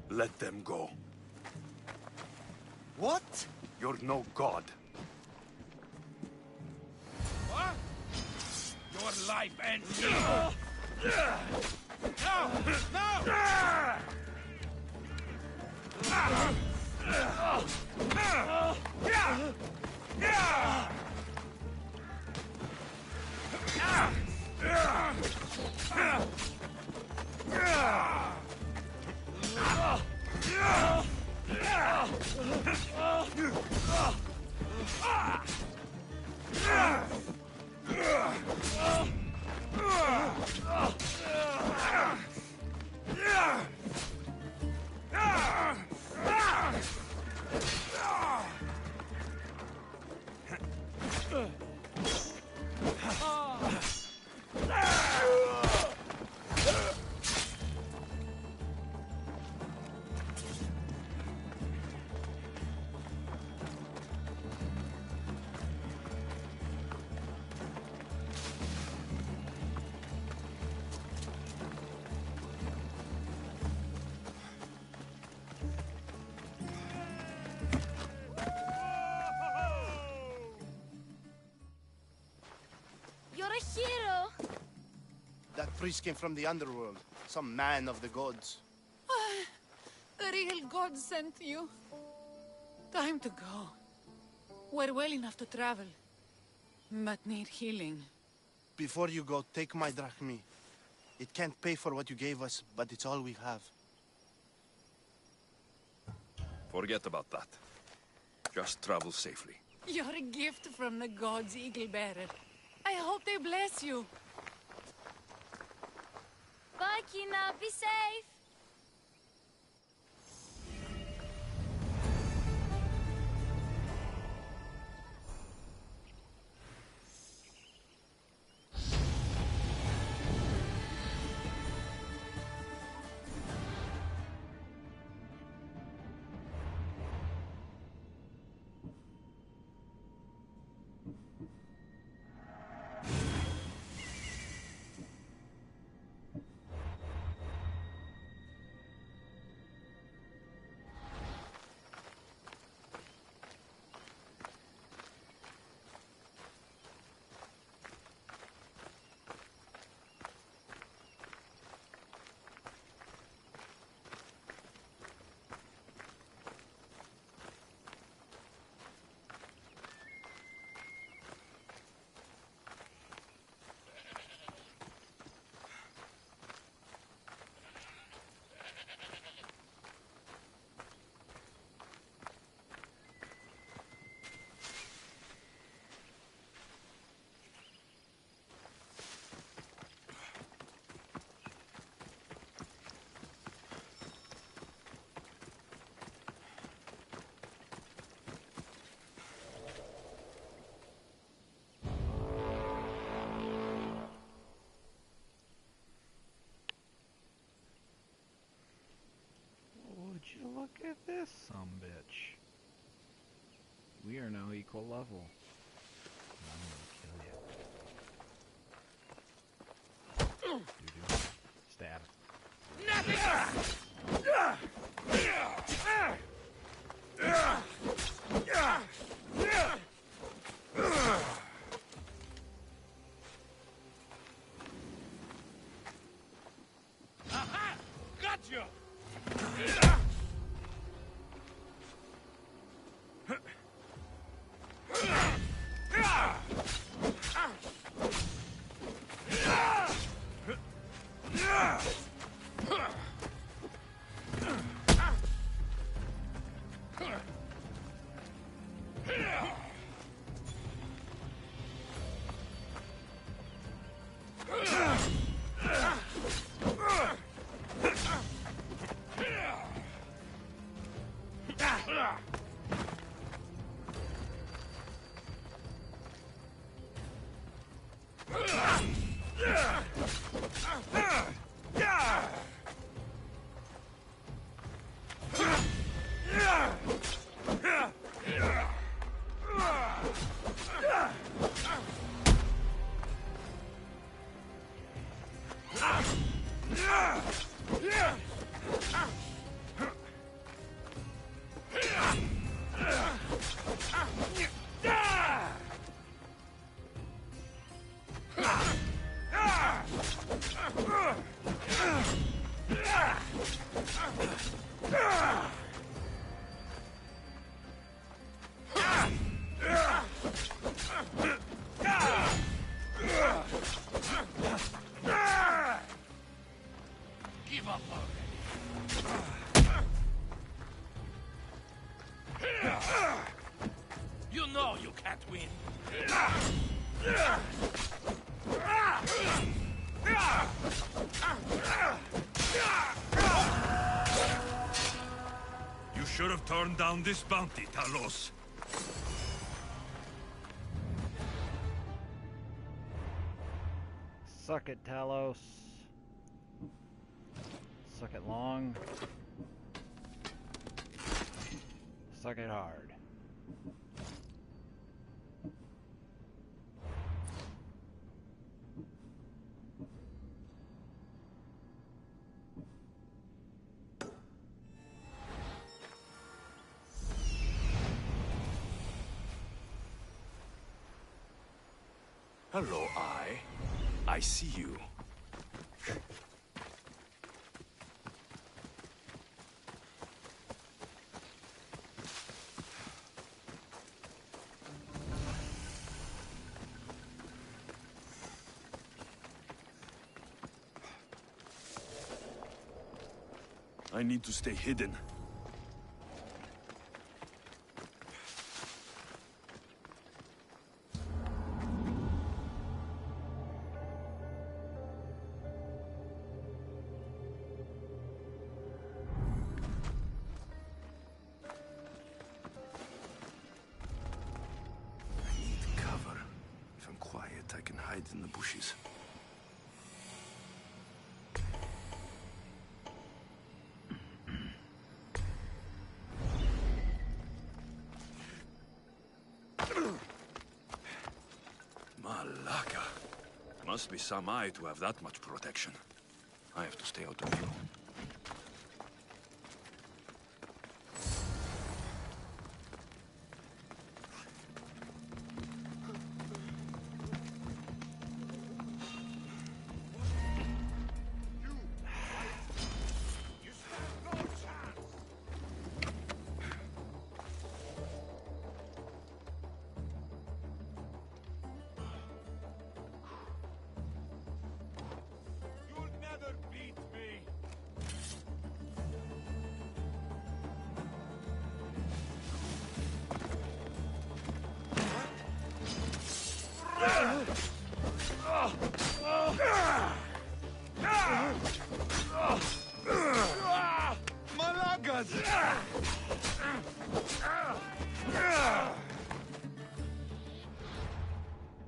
Let them go. What? You're no god. What? Your life ends here. No! No! You're a hero. That priest came from the underworld. Some man of the gods. The real god sent you. Time to go. We're well enough to travel, but need healing. Before you go, take my drachmi. It can't pay for what you gave us, but it's all we have. Forget about that. Just travel safely. You're a gift from the gods, Eagle Bearer. I hope they bless you. Bye, Kina. Be safe. at this sumbitch. We are now equal level. I'm gonna kill you. Doo-doo. Stab. Aha! Gotcha! Give up already. You know you can't win. You should have turned down this bounty, Talos. Suck it, Talos. Suck it long. Suck it hard. Hello, I see you. I need to stay hidden. I need cover. If I'm quiet, I can hide in the bushes. Malaka. Must be some eye to have that much protection. I have to stay out of view.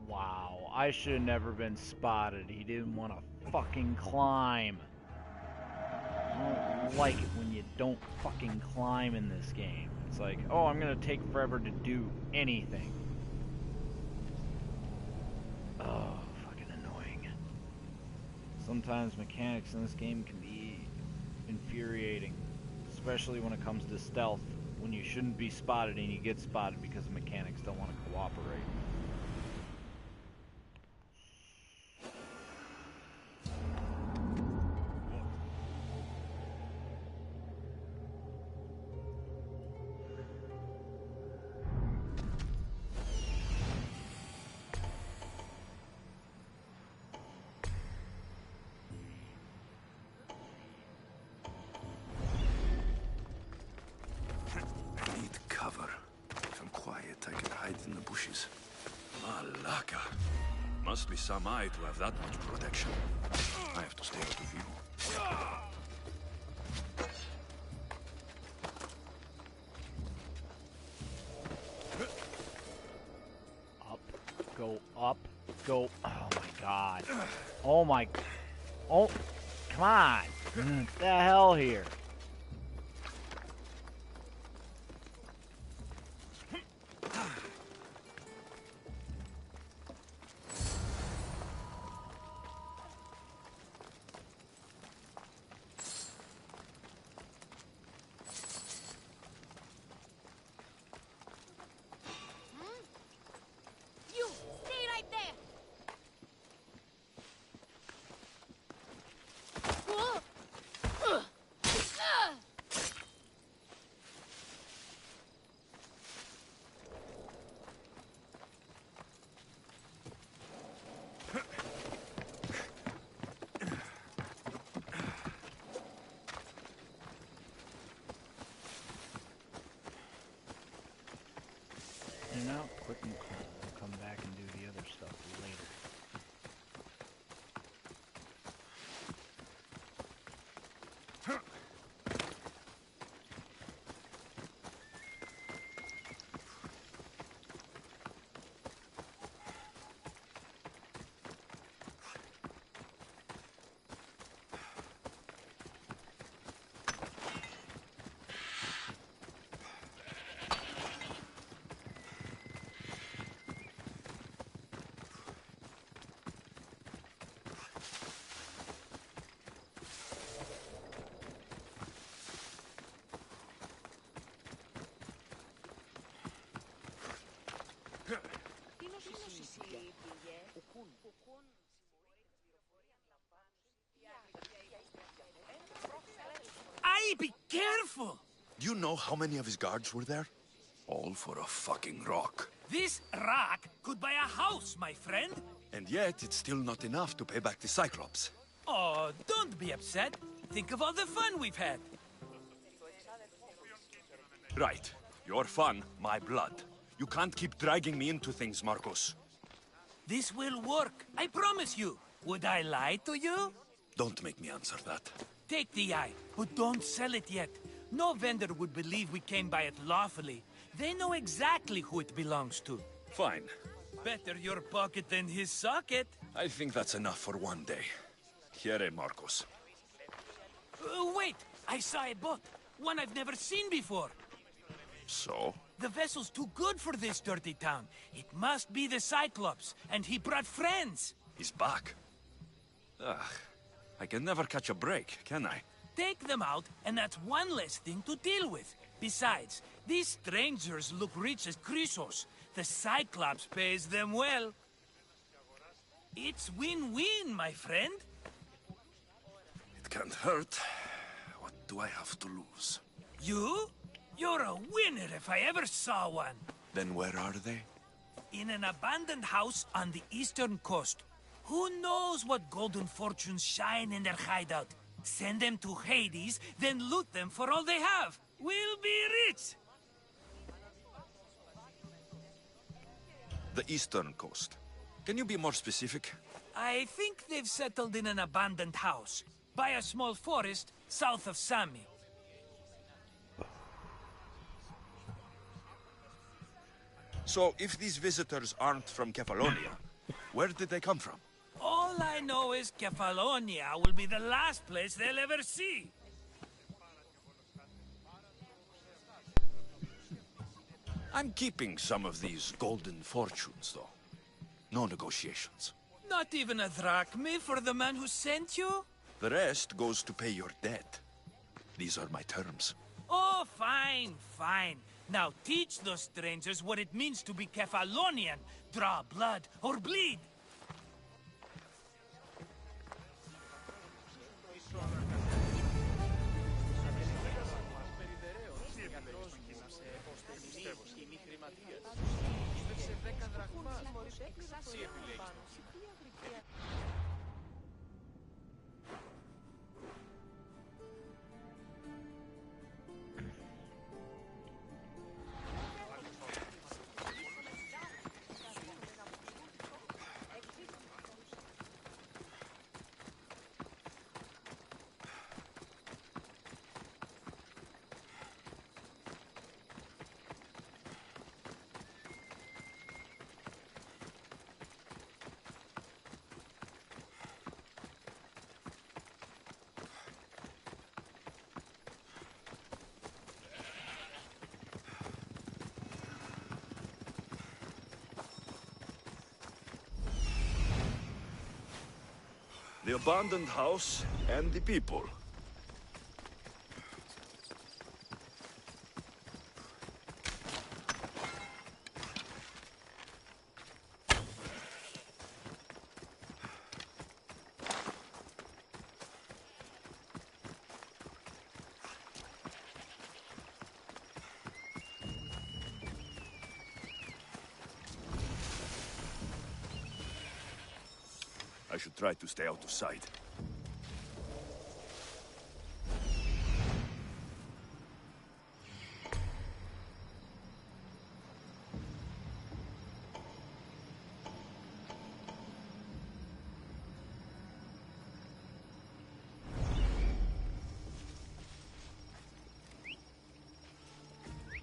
Wow, I should have never been spotted. He didn't want to fucking climb. I don't like it when you don't fucking climb in this game. It's like, oh, I'm gonna take forever to do anything. Oh, fucking annoying. Sometimes mechanics in this game can be infuriating, especially when it comes to stealth, when you shouldn't be spotted and you get spotted because the mechanics don't want to cooperate. Malaka. Must be some eye to have that much protection. I have to stay out of view. Up, go up, go. Oh my god. Oh my. Oh, come on. What the hell here? You, stay right there! And now, quick and cool. We'll come back and do the other stuff later. Aye, be careful! Do you know how many of his guards were there? All for a fucking rock. This rock could buy a house, my friend. And yet, it's still not enough to pay back the Cyclops. Oh, don't be upset. Think of all the fun we've had. Right. Your fun, my blood. You can't keep dragging me into things, Marcos. This will work, I promise you. Would I lie to you? Don't make me answer that. Take the eye, but don't sell it yet. No vendor would believe we came by it lawfully. They know exactly who it belongs to. Fine. Better your pocket than his socket. I think that's enough for one day. Here, Marcos. Wait! I saw a boat. One I've never seen before. So? The vessel's too good for this dirty town. It must be the Cyclops, and he brought friends. He's back. Ugh. I can never catch a break, can I? Take them out, and that's one less thing to deal with. Besides, these strangers look rich as Chrysos. The Cyclops pays them well. It's win-win, my friend. It can't hurt. What do I have to lose? You? You're a winner if I ever saw one. Then where are they? In an abandoned house on the eastern coast. Who knows what golden fortunes shine in their hideout? Send them to Hades, then loot them for all they have. We'll be rich! The eastern coast. Can you be more specific? I think they've settled in an abandoned house, by a small forest south of Sami. So, if these visitors aren't from Kefalonia, where did they come from? All I know is Kefalonia will be the last place they'll ever see. I'm keeping some of these golden fortunes, though. No negotiations. Not even a drachme for the man who sent you? The rest goes to pay your debt. These are my terms. Oh, fine, fine. Now teach those strangers what it means to be Kefalonian. Draw blood or bleed. The abandoned house and the people. I should try to stay out of sight.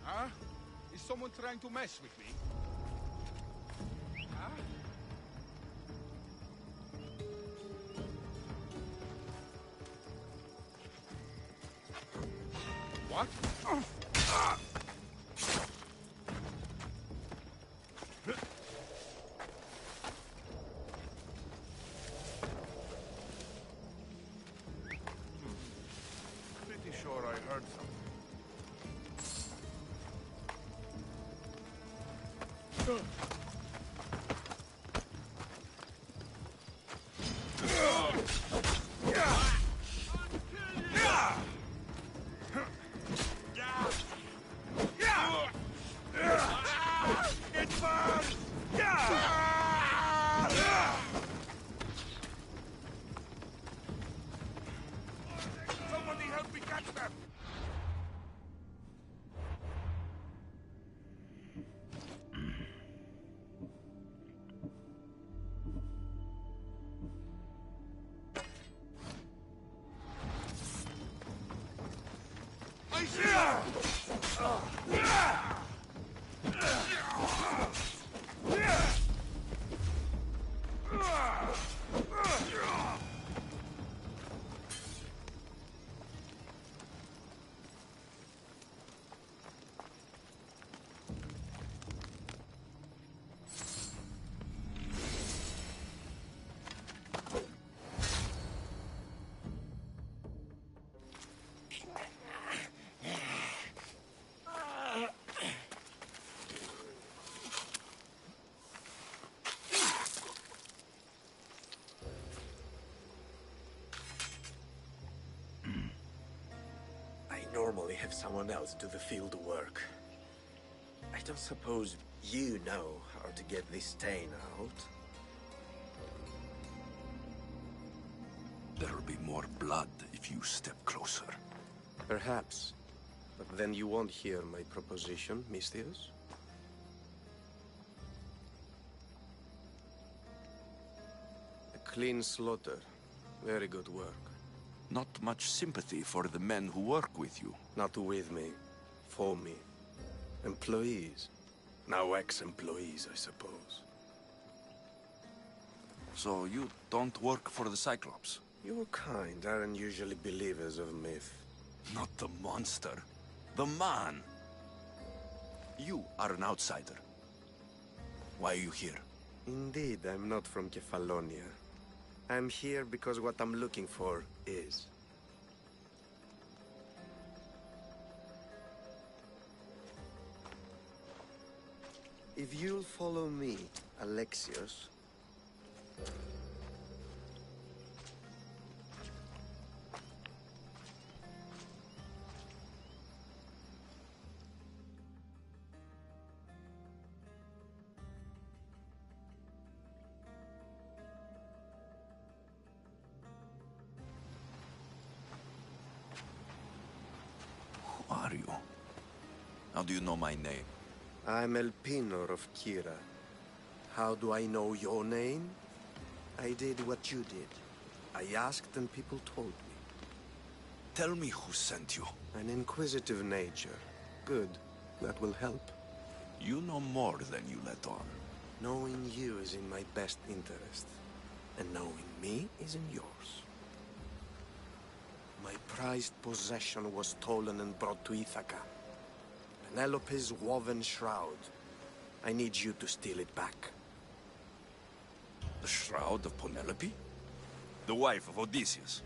Huh? Is someone trying to mess with me? Huh? What? Pretty sure I heard something. Somebody help me catch them! I see I normally have someone else do the field work. I don't suppose you know how to get this stain out? There'll be more blood if you step closer. Perhaps. But then you won't hear my proposition, Mistius. A clean slaughter. Very good work. Not much sympathy for the men who work with you. Not with me. For me. Employees. Now ex-employees, I suppose. So you don't work for the Cyclops? Your kind aren't usually believers of myth. Not the monster. The man. You are an outsider. Why are you here? Indeed, I'm not from Kefalonia. I'm here because what I'm looking for is. If you'll follow me, Alexios... Who are you? How do you know my name? I'm Elpinor of Kira. How do I know your name? I did what you did. I asked and people told me. Tell me who sent you. An inquisitive nature. Good. That will help. You know more than you let on. Knowing you is in my best interest. And knowing me is in yours. My prized possession was stolen and brought to Ithaca. Penelope's woven shroud. I need you to steal it back. The shroud of Penelope? The wife of Odysseus?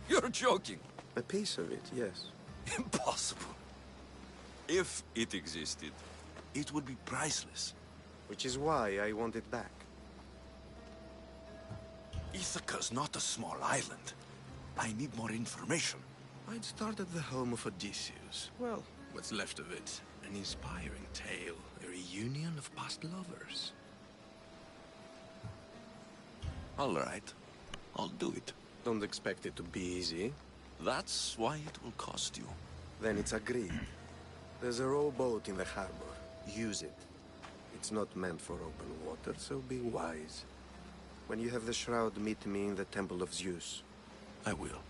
You're joking! A piece of it, yes. Impossible. If it existed, it would be priceless. Which is why I want it back. Ithaca's not a small island. I need more information. I'd start at the home of Odysseus. Well, what's left of it. An inspiring tale. A reunion of past lovers. All right. I'll do it. Don't expect it to be easy. That's why it will cost you. Then it's agreed. There's a rowboat in the harbor. Use it. It's not meant for open water, so be wise. When you have the shroud, meet me in the Temple of Zeus. I will.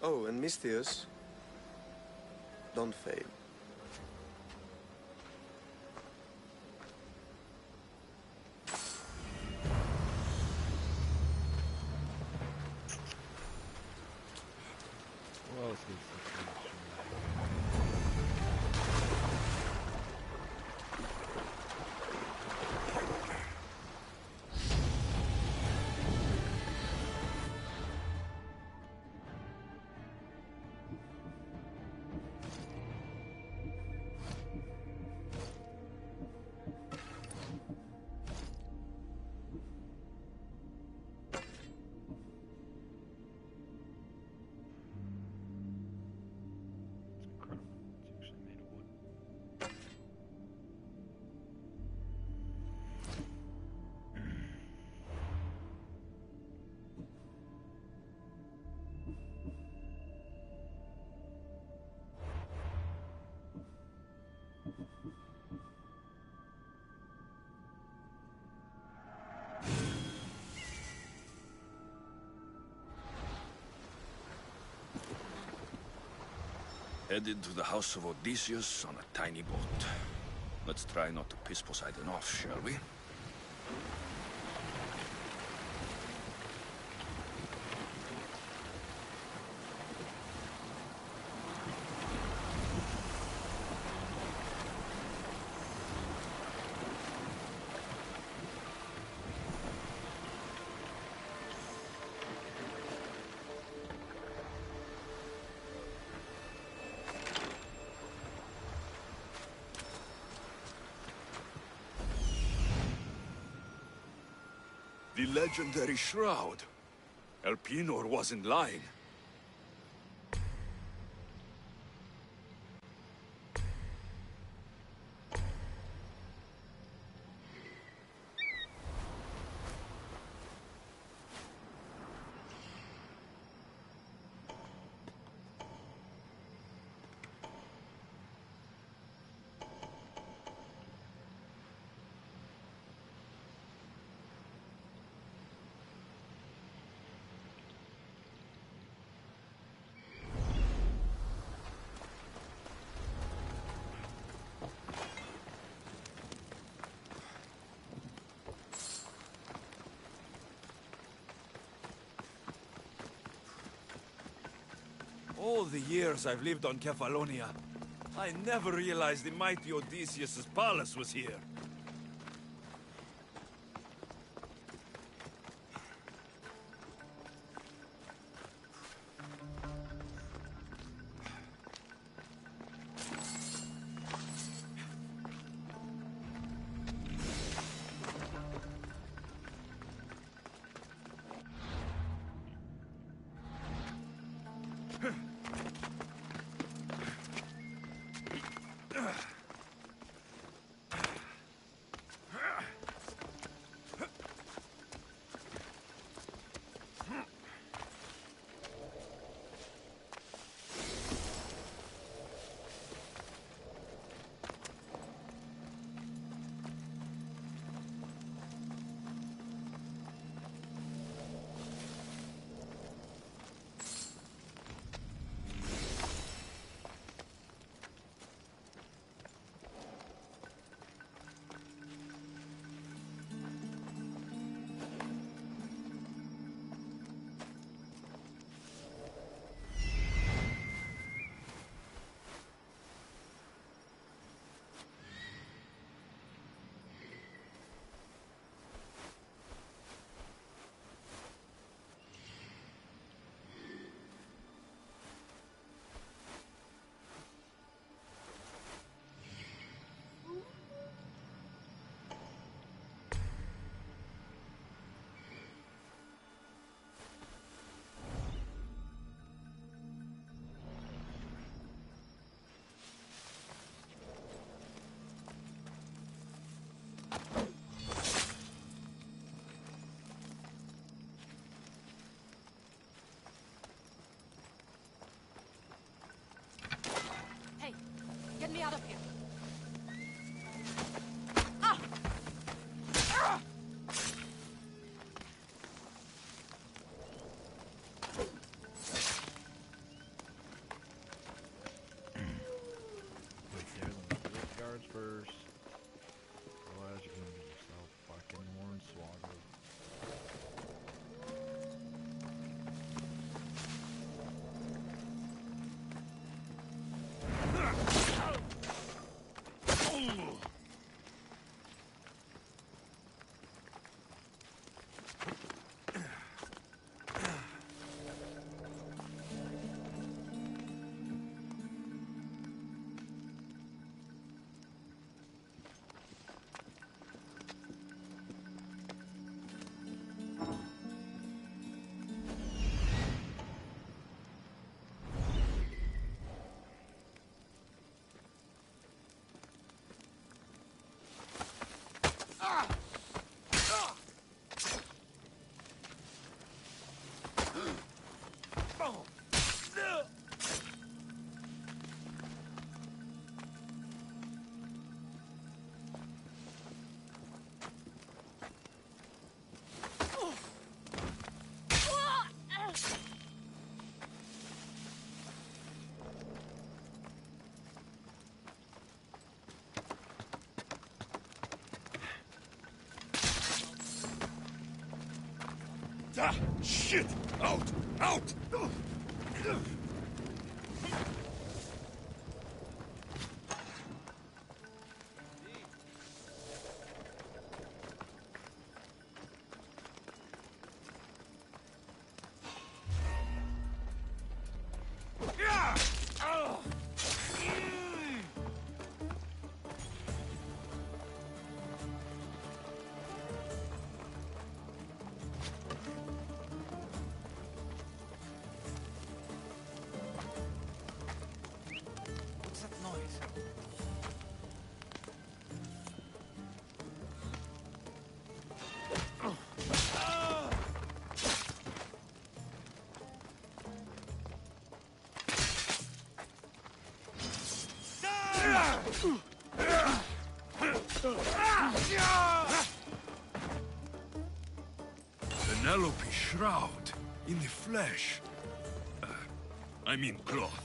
Oh, and Misthios, don't fail. Well, let's get some Headed to the house of Odysseus on a tiny boat. Let's try not to piss Poseidon off, shall we? The legendary shroud. Elpinor wasn't lying. All the years I've lived on Kefalonia, I never realized the mighty Odysseus' palace was here. Hey, get me out of here. Wait there, let me get the guards first. Otherwise you're gonna get yourself fucking hornswoggled. Ah, shit! Out! Out! What's that noise? Penelope shroud in the flesh. I mean cloth.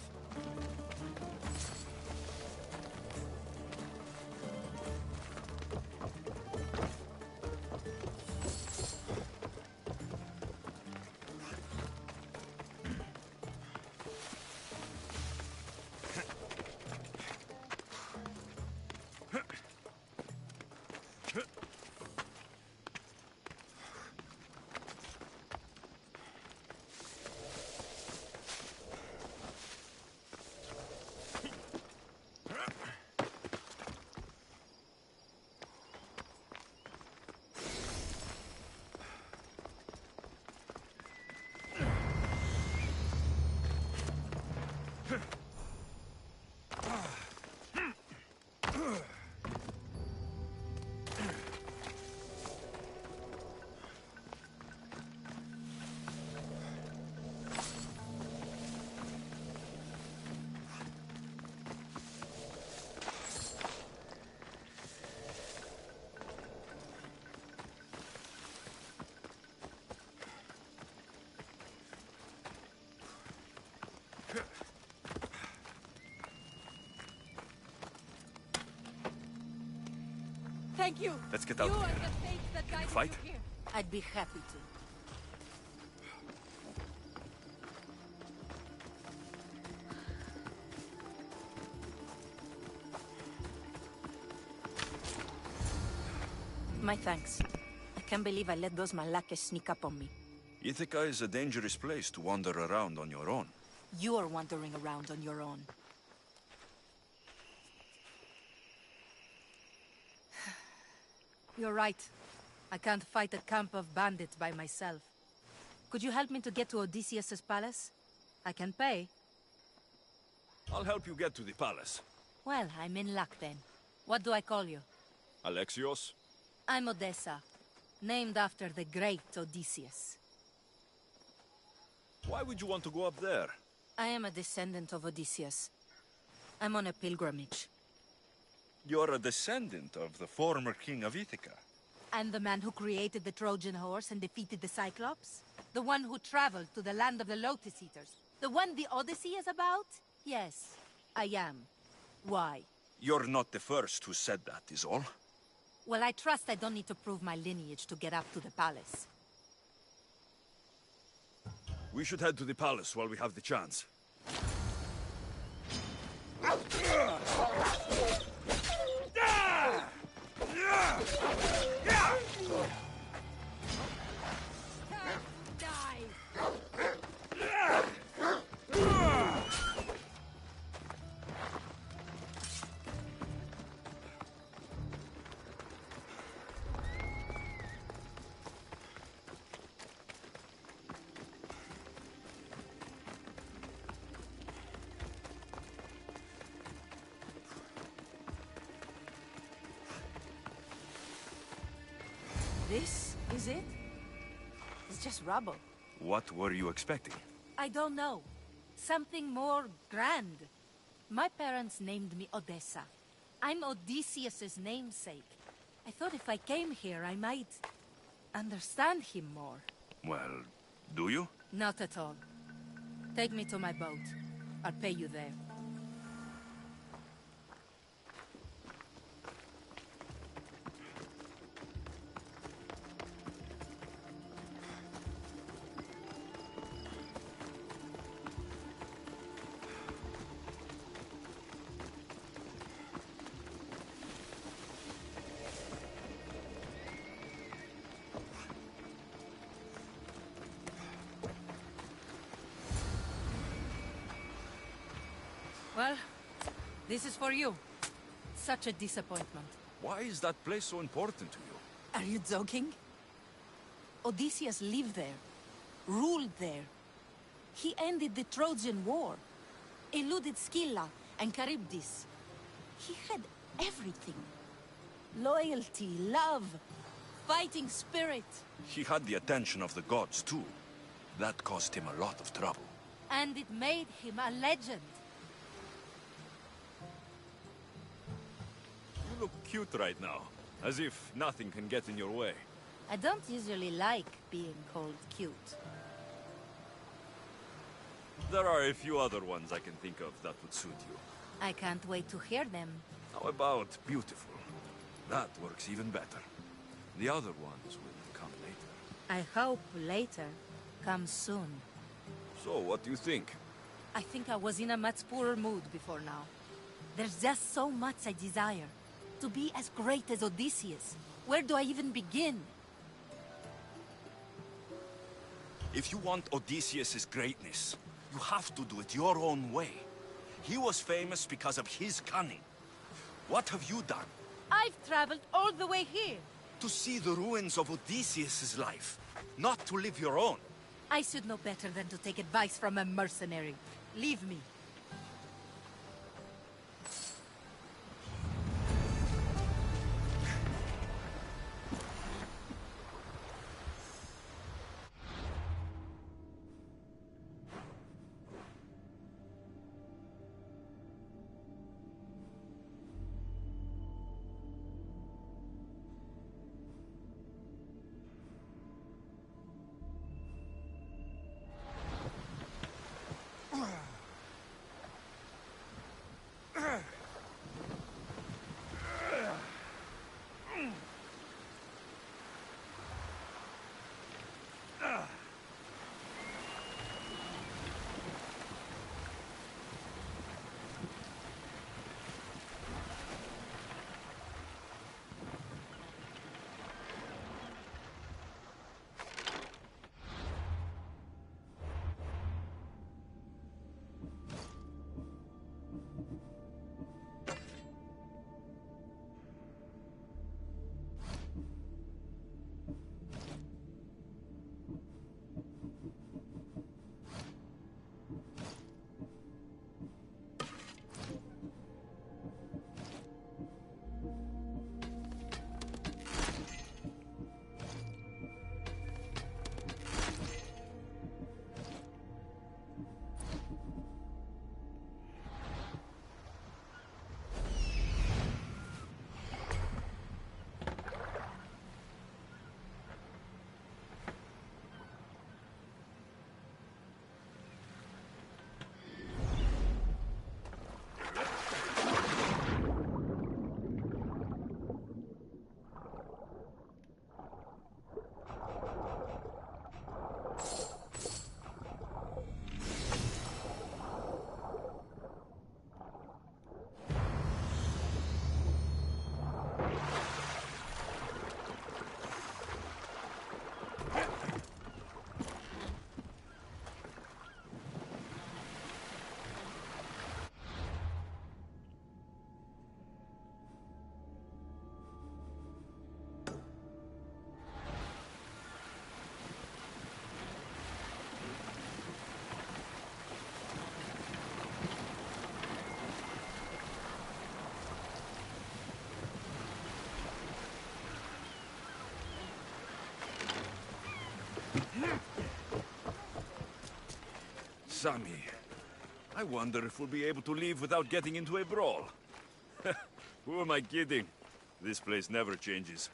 Thank you. Let's get out You of are here. the faith that Can you guided fight? you here. I'd be happy to. My thanks. I can't believe I let those Malakas sneak up on me. Ithaca is a dangerous place to wander around on your own. You're wandering around on your own. You're right. I can't fight a camp of bandits by myself. Could you help me to get to Odysseus's palace? I can pay. I'll help you get to the palace. Well, I'm in luck then. What do I call you? Alexios? I'm Odessa, named after the great Odysseus. Why would you want to go up there? I am a descendant of Odysseus. I'm on a pilgrimage. You're a descendant of the former king of Ithaca. And the man who created the Trojan horse and defeated the Cyclops? The one who traveled to the land of the Lotus Eaters? The one the Odyssey is about? Yes, I am. Why? You're not the first who said that, is all. Well, I trust I don't need to prove my lineage to get up to the palace. We should head to the palace while we have the chance. This is it? It's just rubble. What were you expecting? I don't know. Something more grand. My parents named me Odessa. I'm Odysseus's namesake. I thought if I came here, I might understand him more. Well, do you? Not at all. Take me to my boat. I'll pay you there. Well, this is for you. Such a disappointment. Why is that place so important to you? Are you joking? Odysseus lived there, ruled there. He ended the Trojan War, eluded Scylla and Charybdis. He had everything. Loyalty, love, fighting spirit. He had the attention of the gods, too. That caused him a lot of trouble. And it made him a legend. You look cute right now, as if nothing can get in your way. I don't usually like being called cute. There are a few other ones I can think of that would suit you. I can't wait to hear them. How about beautiful? That works even better. The other ones will come later. I hope later comes soon. So, what do you think? I think I was in a much poorer mood before now. There's just so much I desire. To be as great as Odysseus. Where do I even begin? If you want Odysseus' greatness, you have to do it your own way. He was famous because of his cunning. What have you done? I've traveled all the way here. To see the ruins of Odysseus' life, not to live your own. I should know better than to take advice from a mercenary. Leave me. Sammy. I wonder if we'll be able to leave without getting into a brawl. Who am I kidding? This place never changes.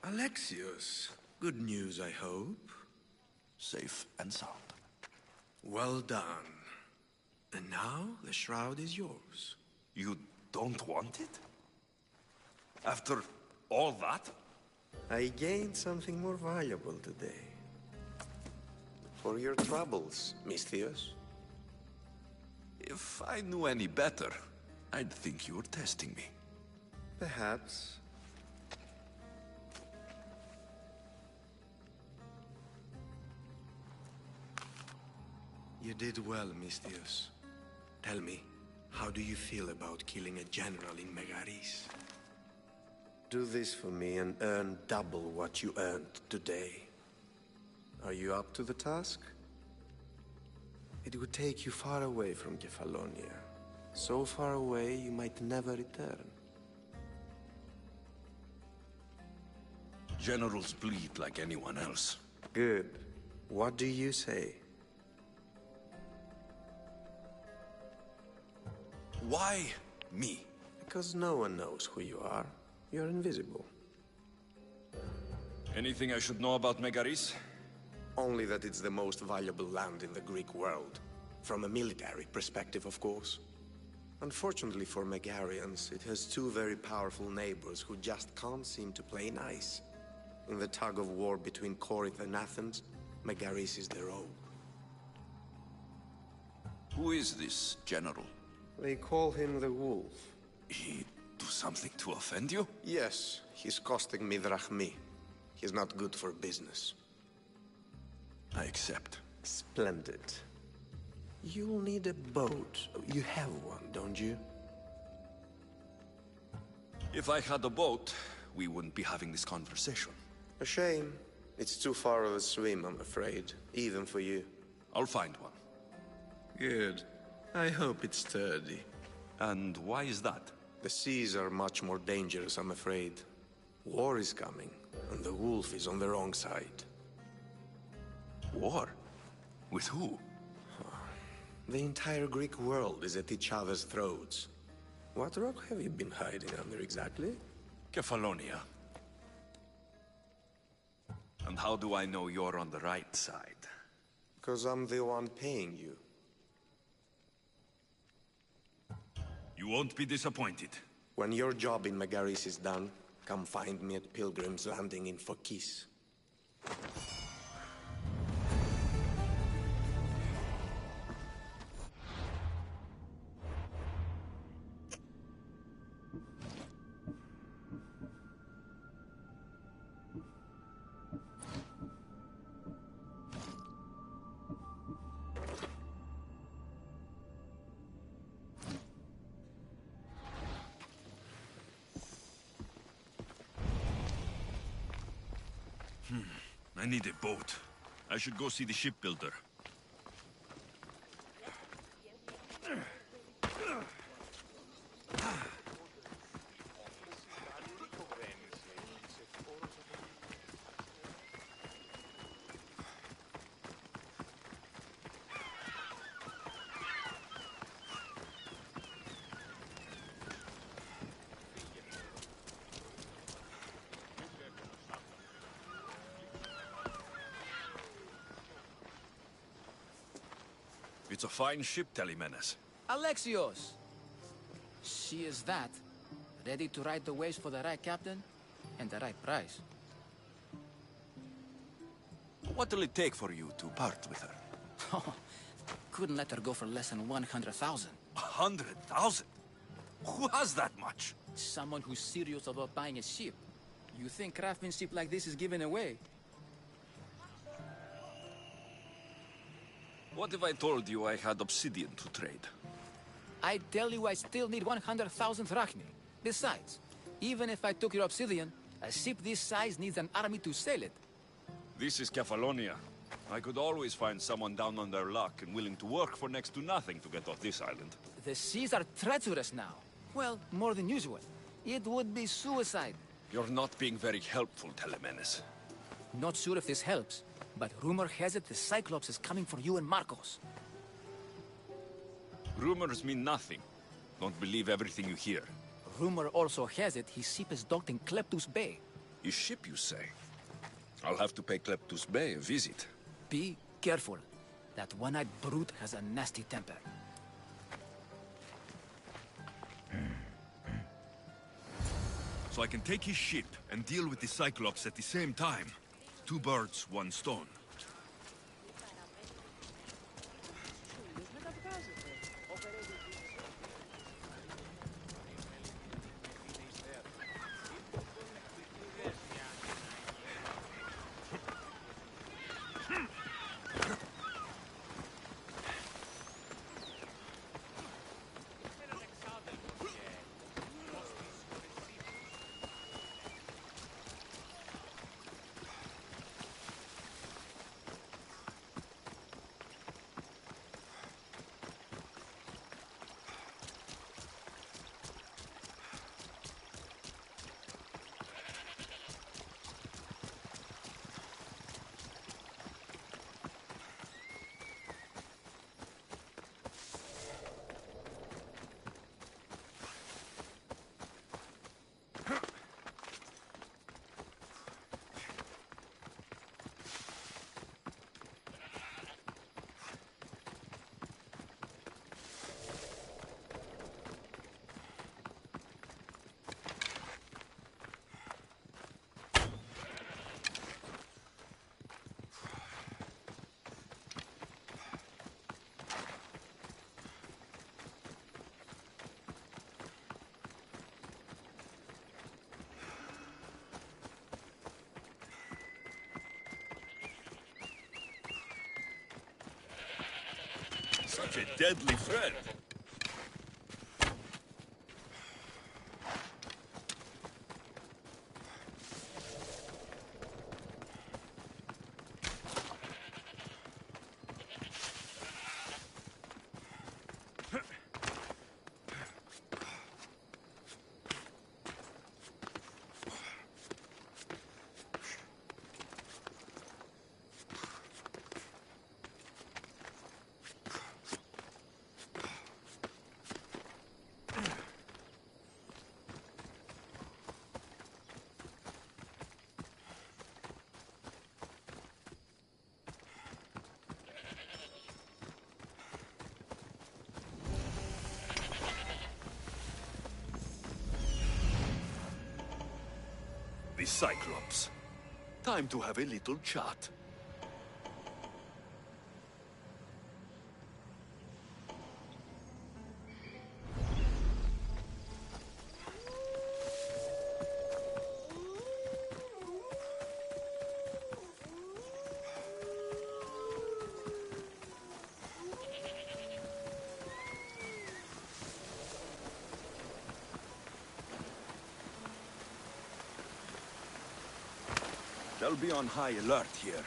Alexios, good news, I hope. Safe and sound. Well done. And now the shroud is yours. You don't want it? After all that? I gained something more valuable today. For your troubles, Misthios. If I knew any better, I'd think you were testing me. Perhaps. You did well, Misthios. Tell me, how do you feel about killing a general in Megaris? Do this for me and earn double what you earned today. Are you up to the task? It would take you far away from Kefalonia. So far away you might never return. Generals bleed like anyone else. Good. What do you say? Why me? Because no one knows who you are. You're invisible. Anything I should know about Megaris? Only that it's the most valuable land in the Greek world. From a military perspective, of course. Unfortunately for Megarians, it has two very powerful neighbors who just can't seem to play nice. In the tug of war between Corinth and Athens, Megaris is the rogue. Who is this general? They call him the Wolf. He do something to offend you? Yes, he's costing me drachmi. He's not good for business. I accept. Splendid. You'll need a boat. You have one, don't you? If I had a boat, we wouldn't be having this conversation. A shame. It's too far of a swim, I'm afraid. Even for you. I'll find one. Good. I hope it's sturdy. And why is that? The seas are much more dangerous, I'm afraid. War is coming, and the wolf is on the wrong side. War? With who? The entire Greek world is at each other's throats. What rock have you been hiding under exactly? Kefalonia. And how do I know you're on the right side? Because I'm the one paying you. You won't be disappointed. When your job in Megaris is done, come find me at Pilgrim's Landing in Phokis. I need a boat. I should go see the shipbuilder. It's a fine ship, Telemenes. Alexios! She is that. Ready to ride the waves for the right captain and the right price. What'll it take for you to part with her? Couldn't let her go for less than 100,000. 100,000? Who has that much? Someone who's serious about buying a ship. You think craftsmanship like this is given away? What if I told you I had obsidian to trade? I tell you I still need 100,000 drachmi. Besides, even if I took your obsidian, a ship this size needs an army to sail it. This is Kefalonia. I could always find someone down on their luck and willing to work for next to nothing to get off this island. The seas are treacherous now. Well, more than usual. It would be suicide. You're not being very helpful, Telemenes. Not sure if this helps, but rumor has it the Cyclops is coming for you and Marcos. Rumors mean nothing. Don't believe everything you hear. Rumor also has it his ship is docked in Kleptus Bay. His ship, you say? I'll have to pay Kleptus Bay a visit. Be careful. That one-eyed brute has a nasty temper. So I can take his ship and deal with the Cyclops at the same time. 2 birds, 1 stone. Such a deadly friend. The Cyclops. Time to have a little chat. They'll be on high alert here.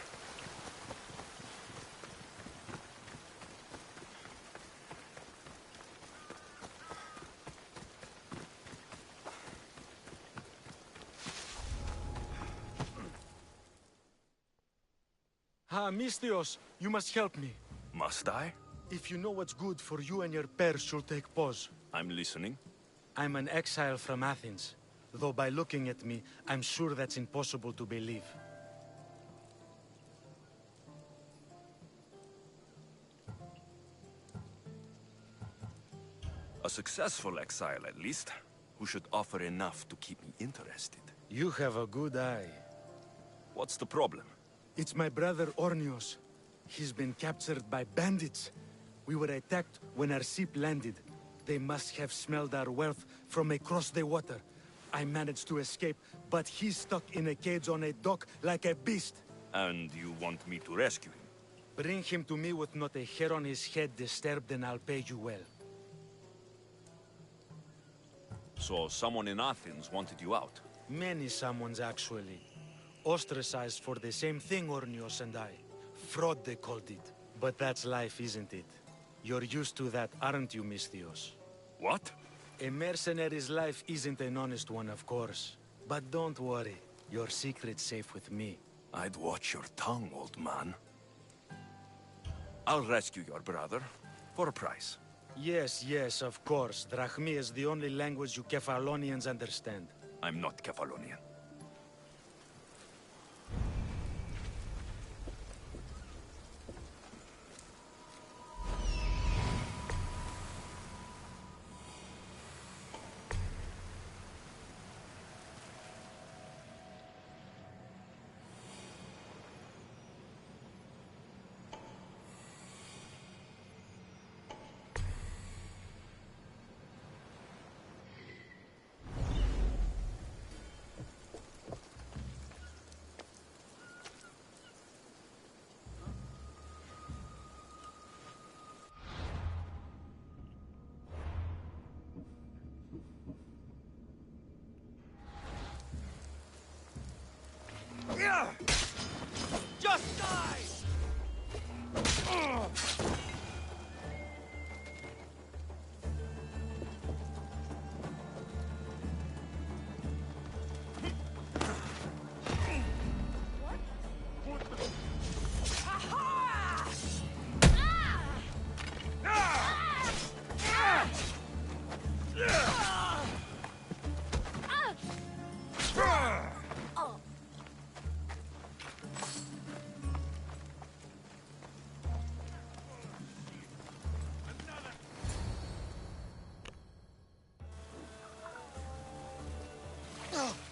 Mistios, you must help me. Must I? If you know what's good for you and your pairs, you'll take pause. I'm listening. I'm an exile from Athens. Though by looking at me, I'm sure that's impossible to believe. A successful exile, at least, who should offer enough to keep me interested. You have a good eye. What's the problem? It's my brother Ornios. He's been captured by bandits. We were attacked when our ship landed. They must have smelled our wealth from across the water. I managed to escape, but he's stuck in a cage on a dock like a beast. And you want me to rescue him? Bring him to me with not a hair on his head disturbed, and I'll pay you well. So someone in Athens wanted you out? Many someones, actually. Ostracized for the same thing, Ornios and I. Fraud, they called it. But that's life, isn't it? You're used to that, aren't you, Misthios? What? A mercenary's life isn't an honest one, of course. But don't worry. Your secret's safe with me. I'd watch your tongue, old man. I'll rescue your brother. For a price. Yes, yes, of course. Drachmi is the only language you Kefalonians understand. I'm not Kefalonian. Just die!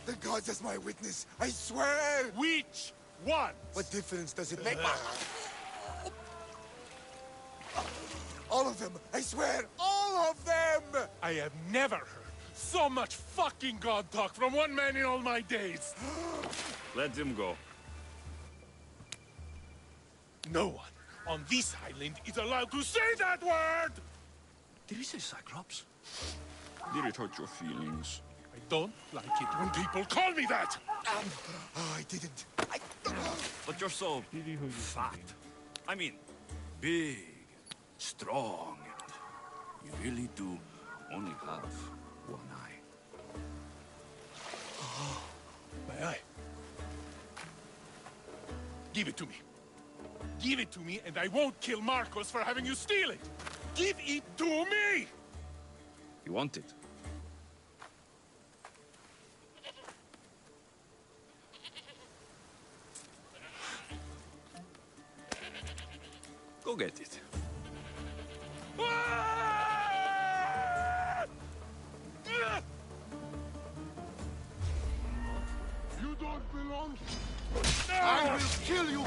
The gods as my witness, I swear! Which one? What difference does it make? All of them! I swear, all of them! I have never heard so much fucking god talk from one man in all my days. Let him go. No one on this island is allowed to say that word! Did he say Cyclops? Did it hurt your feelings? I don't like it when people call me that! I didn't. But you're so fat. I mean, big, strong. You really do only have one eye. My eye. Give it to me. Give it to me, and I won't kill Marcos for having you steal it. Give it to me! You want it? Go get it. You don't belong. I will kill you!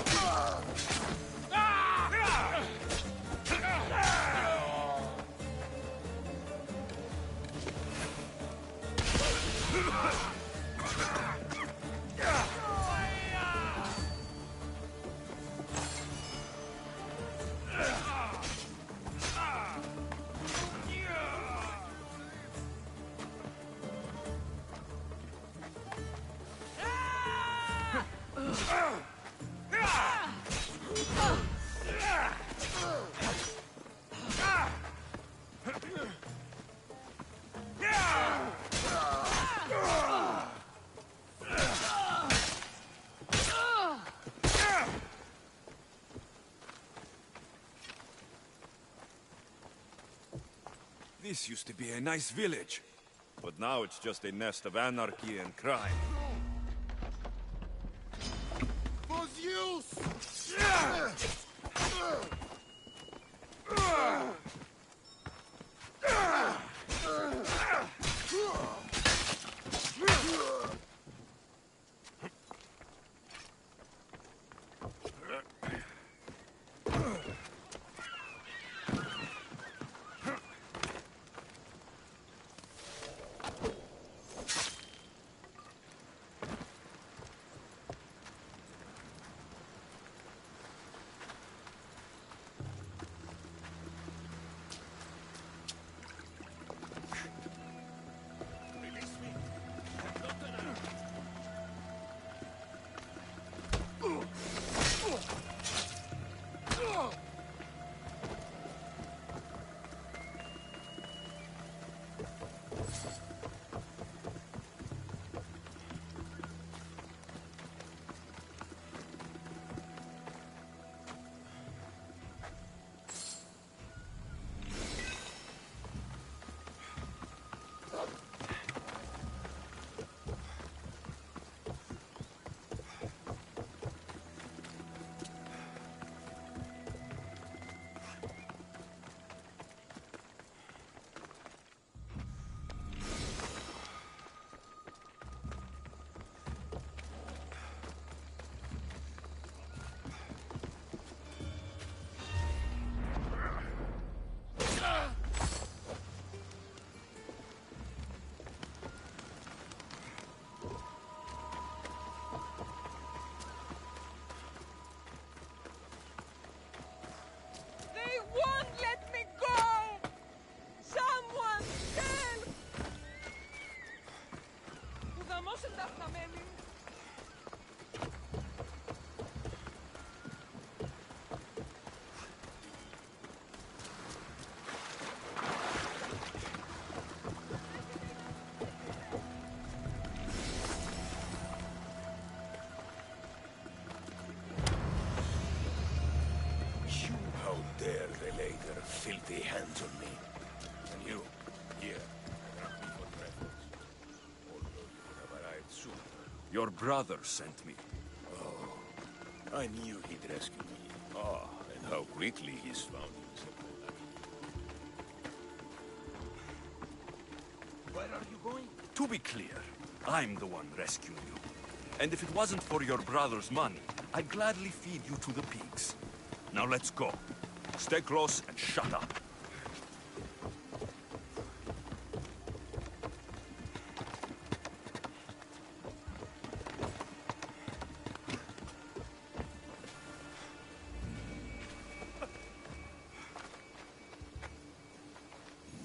This used to be a nice village, but now it's just a nest of anarchy and crime. For Zeus! Your brother sent me. Oh, I knew he'd rescue me. Ah, and how quickly he's found himself. Where are you going? To be clear, I'm the one rescuing you. And if it wasn't for your brother's money, I'd gladly feed you to the pigs. Now let's go. Stay close and shut up.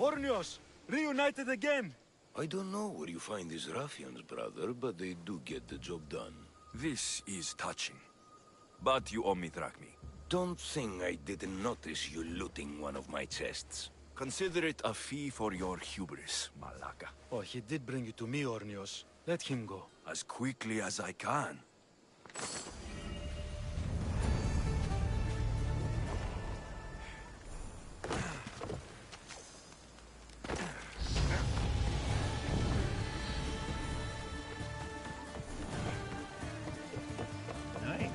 Ornios! Reunited again! I don't know where you find these ruffians, brother, but they do get the job done. This is touching. But you owe me drachmi. Don't think I didn't notice you looting one of my chests. Consider it a fee for your hubris, Malaka. Oh, he did bring you to me, Ornios. Let him go. As quickly as I can. Nice.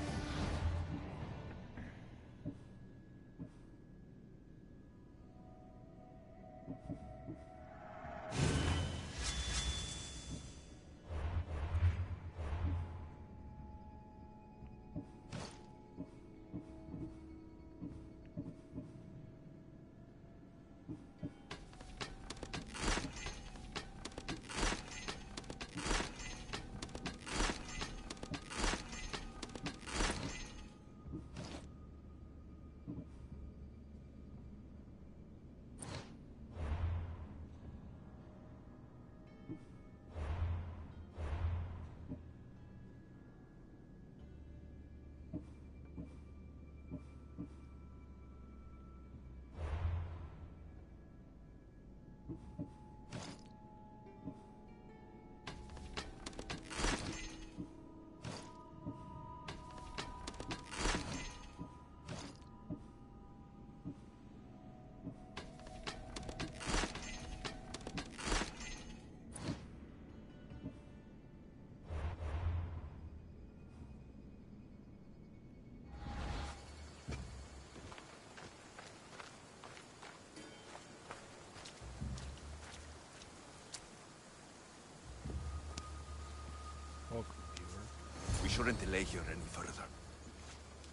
We shouldn't delay here any further.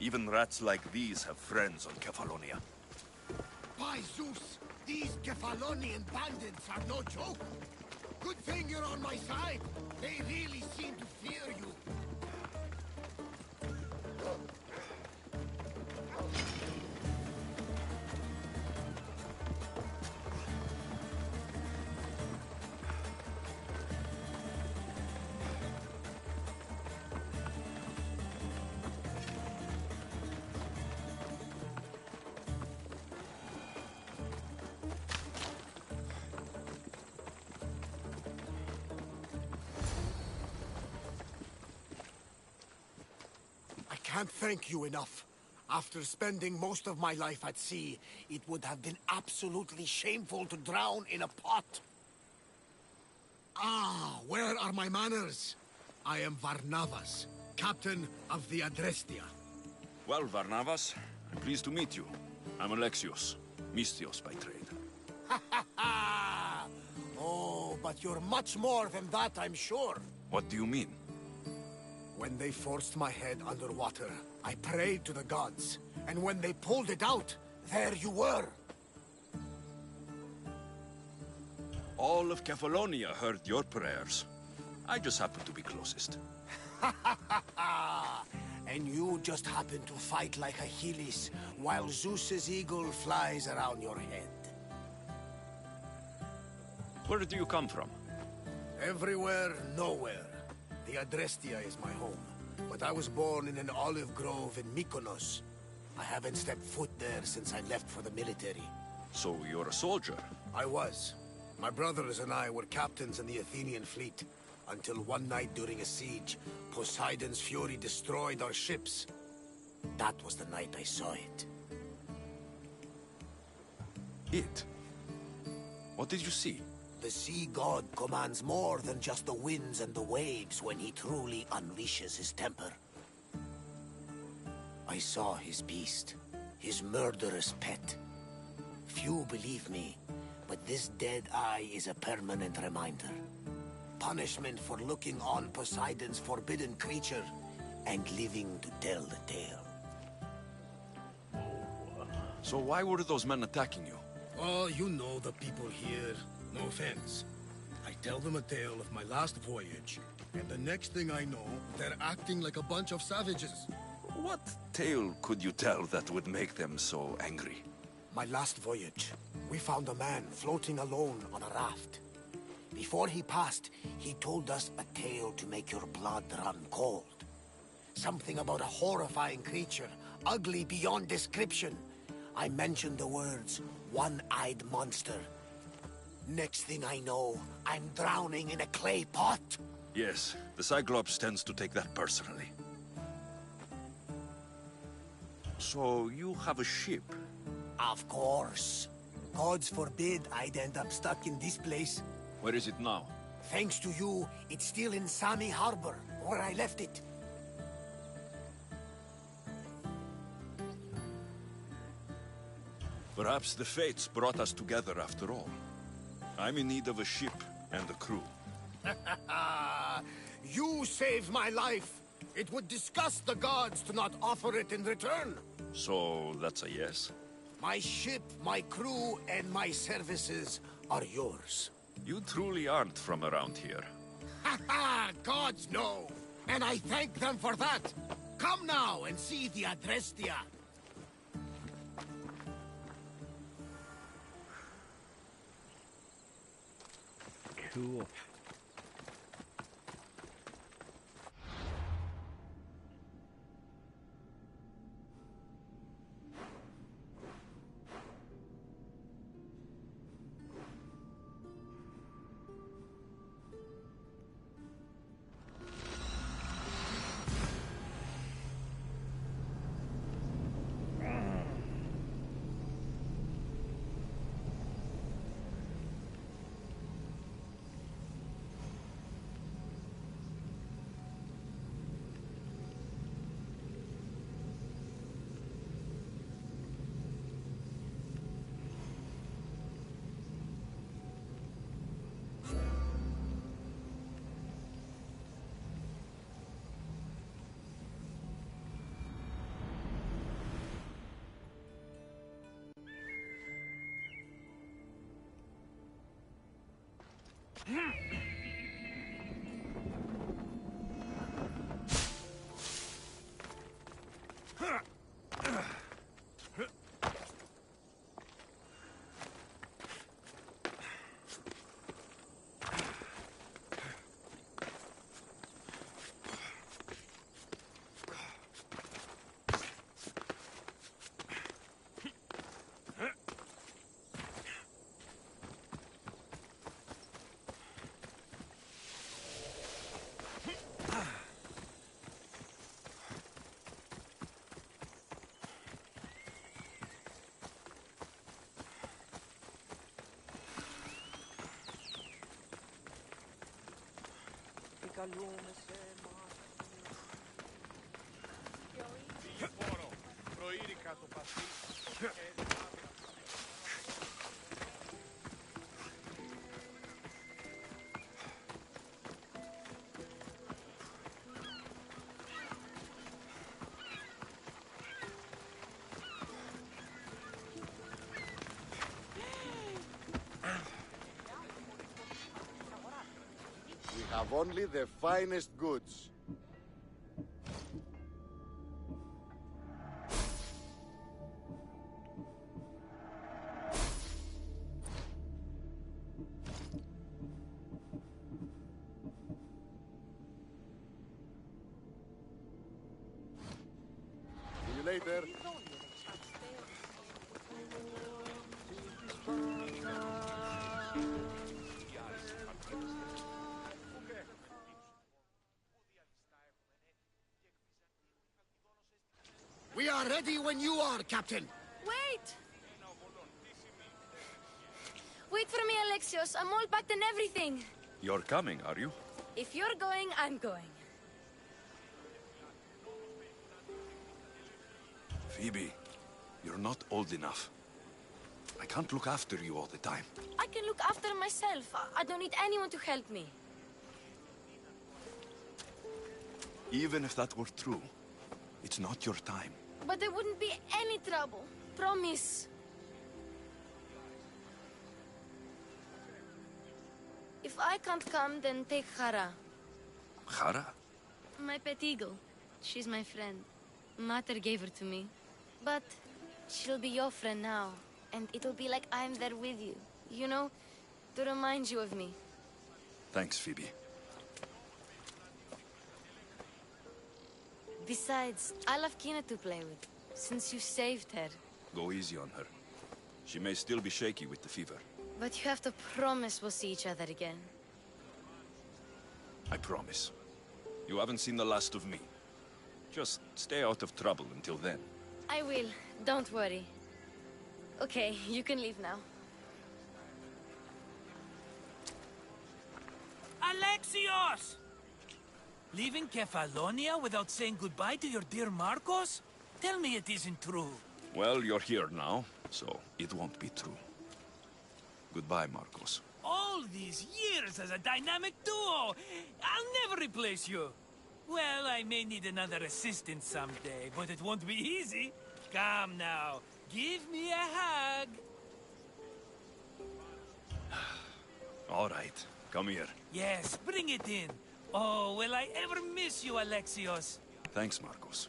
Even rats like these have friends on Kefalonia. By Zeus, these Kefalonian bandits are no joke. Good thing you're on my side. They really seem to fear you. I can't thank you enough. After spending most of my life at sea, it would have been absolutely shameful to drown in a pot. Ah, where are my manners? I am Varnavas, captain of the Adrestia. Well, Varnavas, I'm pleased to meet you. I'm Alexios, Mystios by trade. Oh, but you're much more than that, I'm sure. What do you mean? When they forced my head underwater, I prayed to the gods. And when they pulled it out, there you were. All of Kefalonia heard your prayers. I just happen to be closest. And you just happen to fight like Achilles, while Zeus's eagle flies around your head. Where do you come from? Everywhere, nowhere. The Adrestia is my home, but I was born in an olive grove in Mykonos. I haven't stepped foot there since I left for the military. So you're a soldier? I was. My brothers and I were captains in the Athenian fleet, until one night during a siege, Poseidon's fury destroyed our ships. That was the night I saw it. It? What did you see? The sea god commands more than just the winds and the waves when he truly unleashes his temper. I saw his beast, his murderous pet. Few believe me, but this dead eye is a permanent reminder. Punishment for looking on Poseidon's forbidden creature and living to tell the tale. So why were those men attacking you? Oh, you know the people here. No offense. I tell them a tale of my last voyage, and the next thing I know, they're acting like a bunch of savages. What tale could you tell that would make them so angry? My last voyage, we found a man floating alone on a raft. Before he passed, he told us a tale to make your blood run cold. Something about a horrifying creature, ugly beyond description. I mentioned the words, one-eyed monster. Next thing I know, I'm drowning in a clay pot. Yes, the Cyclops tends to take that personally. So you have a ship? Of course. Gods forbid I'd end up stuck in this place. Where is it now? Thanks to you, it's still in Sami Harbor, where I left it. Perhaps the fates brought us together after all. I'm in need of a ship and a crew. You saved my life. It would disgust the gods to not offer it in return. So that's a yes? My ship, my crew, and my services are yours. You truly aren't from around here. Ha ha! Gods know! And I thank them for that! Come now and see the Adrestia! Cool. We have only the finest goods. See you later. We are ready when you are, Captain. Wait! Wait for me, Alexios. I'm all packed and everything. You're coming, are you? If you're going, I'm going. Phoebe, you're not old enough. I can't look after you all the time. I can look after myself. I don't need anyone to help me. Even if that were true, it's not your time. But there wouldn't be any trouble. Promise. If I can't come, then take Hara. Hara? My pet eagle. She's my friend. Mater gave her to me. But she'll be your friend now. And it'll be like I'm there with you. You know? To remind you of me. Thanks, Phoebe. Besides, I'll have Kina to play with. Since you saved her. Go easy on her. She may still be shaky with the fever. But you have to promise we'll see each other again. I promise. You haven't seen the last of me. Just stay out of trouble until then. I will. Don't worry. Okay, you can leave now. Alexios! Leaving Kefalonia without saying goodbye to your dear Marcos? Tell me it isn't true. Well, you're here now, so it won't be true. Goodbye, Marcos. All these years as a dynamic duo! I'll never replace you! Well, I may need another assistant someday, but it won't be easy. Come now, give me a hug. All right, come here. Yes, bring it in. Oh, will I ever miss you, Alexios? Thanks, Marcos.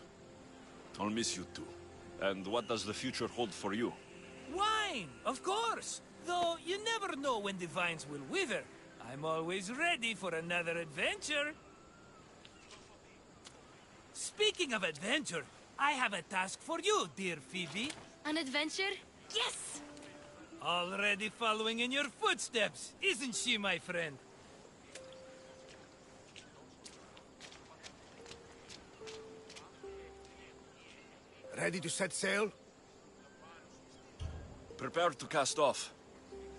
I'll miss you too. And what does the future hold for you? Wine, of course. Though you never know when the vines will wither. I'm always ready for another adventure. Speaking of adventure, I have a task for you, dear Phoebe. An adventure? Yes! Already following in your footsteps, isn't she, my friend? Ready to set sail? Prepare to cast off.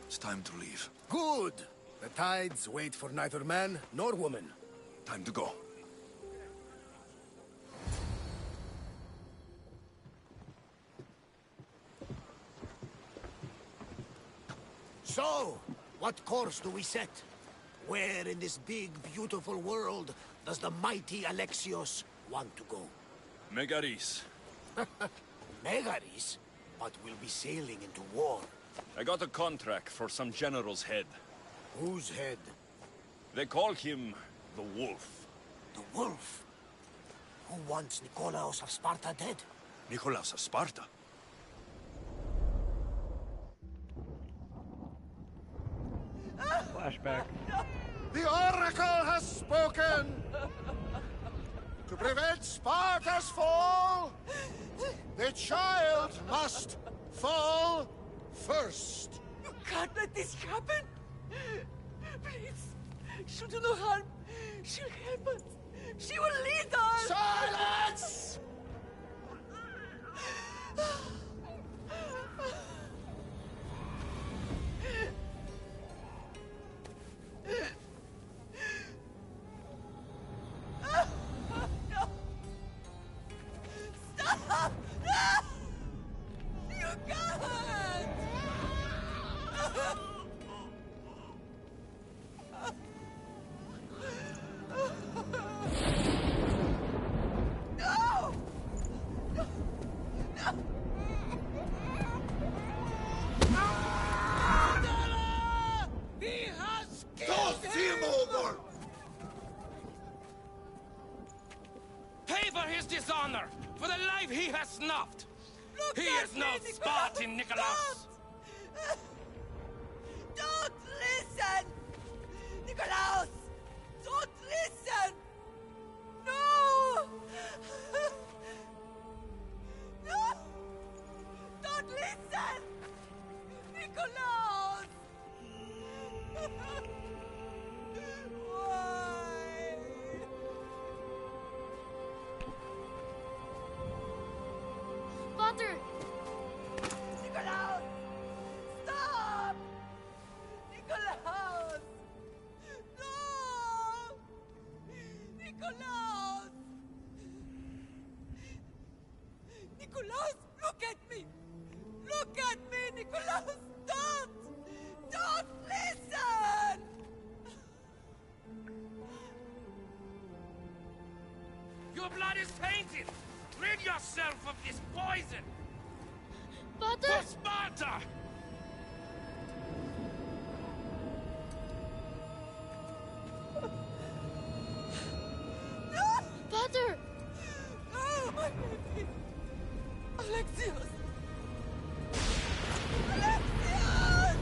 It's time to leave. Good! The tides wait for neither man nor woman. Time to go. So, what course do we set? Where in this big, beautiful world does the mighty Alexios want to go? Megaris. Megaris? But we'll be sailing into war. I got a contract for some general's head. Whose head? They call him the Wolf. The Wolf? Who wants Nikolaos of Sparta dead? Nikolaos of Sparta? Flashback. The Oracle has spoken! To prevent Sparta's fall, the child must fall first. You can't let this happen! Please, she'll do no harm. She'll help us. She will lead us! Silence! No! Stop! No! You can't! No! No! He has Toss him over! Pay for his dishonor, for the life he has snuffed. Look He at is me, no Nikolaos! Spartan, Nikolaos. Don't listen! Nikolaos! Don't listen! No! No! Don't listen! Nikolaos! Why? Potter! Nikolaos! Stop! Nikolaus, look at me! Look at me, Nikolaus! Don't! Don't listen! Your blood is tainted! Rid yourself of this poison! Pater! For Sparta! Pater! Oh, my baby! Alexios! Alexios!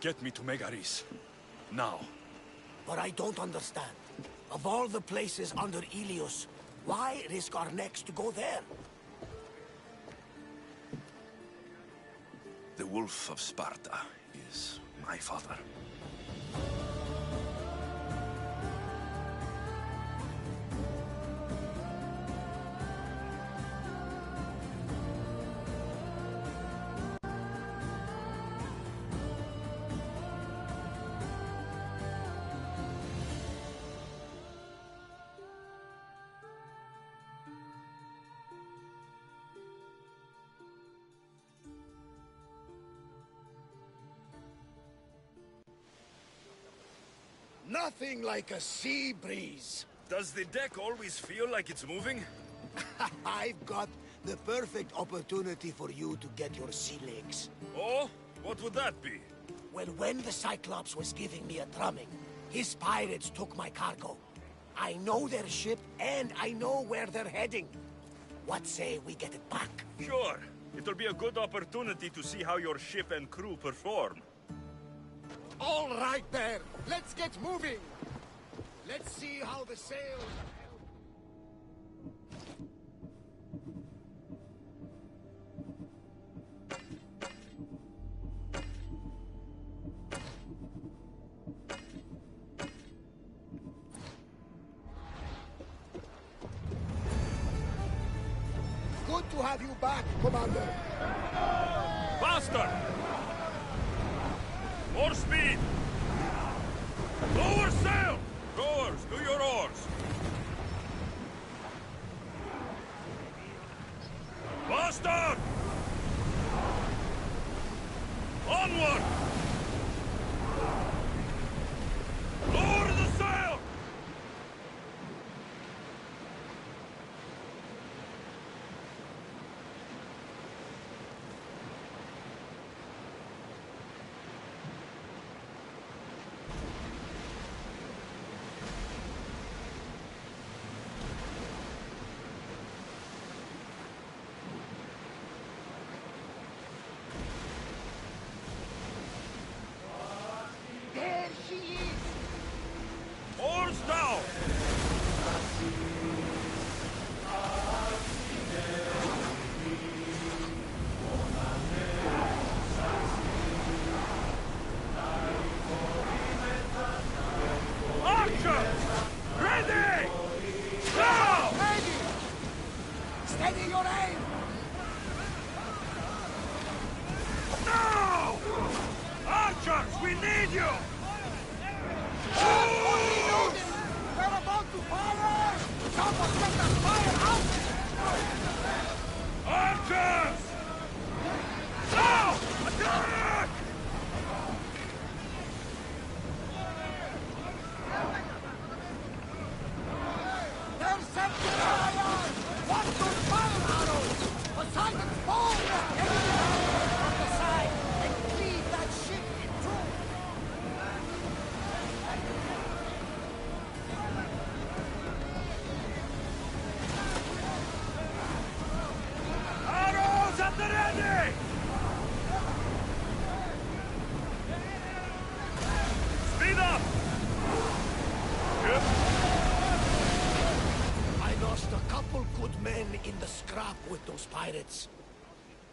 Get me to Megaris. Now. But I don't understand. Of all the places under Ilios, why risk our necks to go there? The Wolf of Sparta is my father. Nothing like a sea breeze. Does the deck always feel like it's moving? I've got the perfect opportunity for you to get your sea legs. Oh? What would that be? Well, when the Cyclops was giving me a drumming, his pirates took my cargo. I know their ship, and I know where they're heading. What say we get it back? Sure. It'll be a good opportunity to see how your ship and crew perform. All right there. Let's get moving. Let's see how the sails... Good to have you back, Commander. Faster! More speed! Lower sail! Rowers, do your oars! Faster! Onward! Lower the sail! There she is! Oars down! Archer! Ready! Now! Ready! Steady your aim! Now! Archers, we need you! We're about to fire! Someone get the fire out! Archers! Now! Attack! They're set to fire! Watch those fire arrows! Poseidon's ball is taking it from the side and cleave that ship in two! Arrows at the ready! Speed up! Yep. I lost a couple good men in the scrap with those pirates.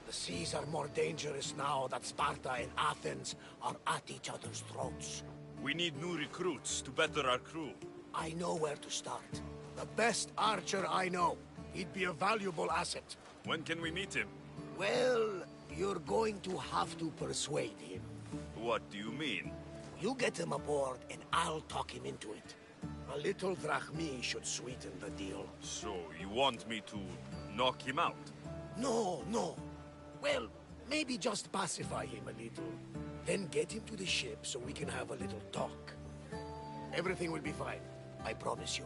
The seas are more dangerous now that Sparta and Athens are at each other's throats. We need new recruits to better our crew. I know where to start. The best archer I know. He'd be a valuable asset. When can we meet him? Well, you're going to have to persuade him. What do you mean? You get him aboard, and I'll talk him into it. A little drachmi should sweeten the deal. So, you want me to knock him out? No, no. Well, maybe just pacify him a little. Then get him to the ship so we can have a little talk. Everything will be fine. I promise you.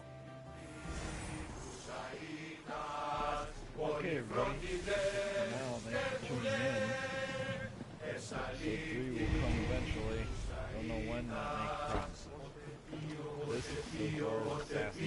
Okay, everybody. For now, thanks for tuning in. Episode 3 will come eventually. Don't know when that makes sense. This is the Assassin.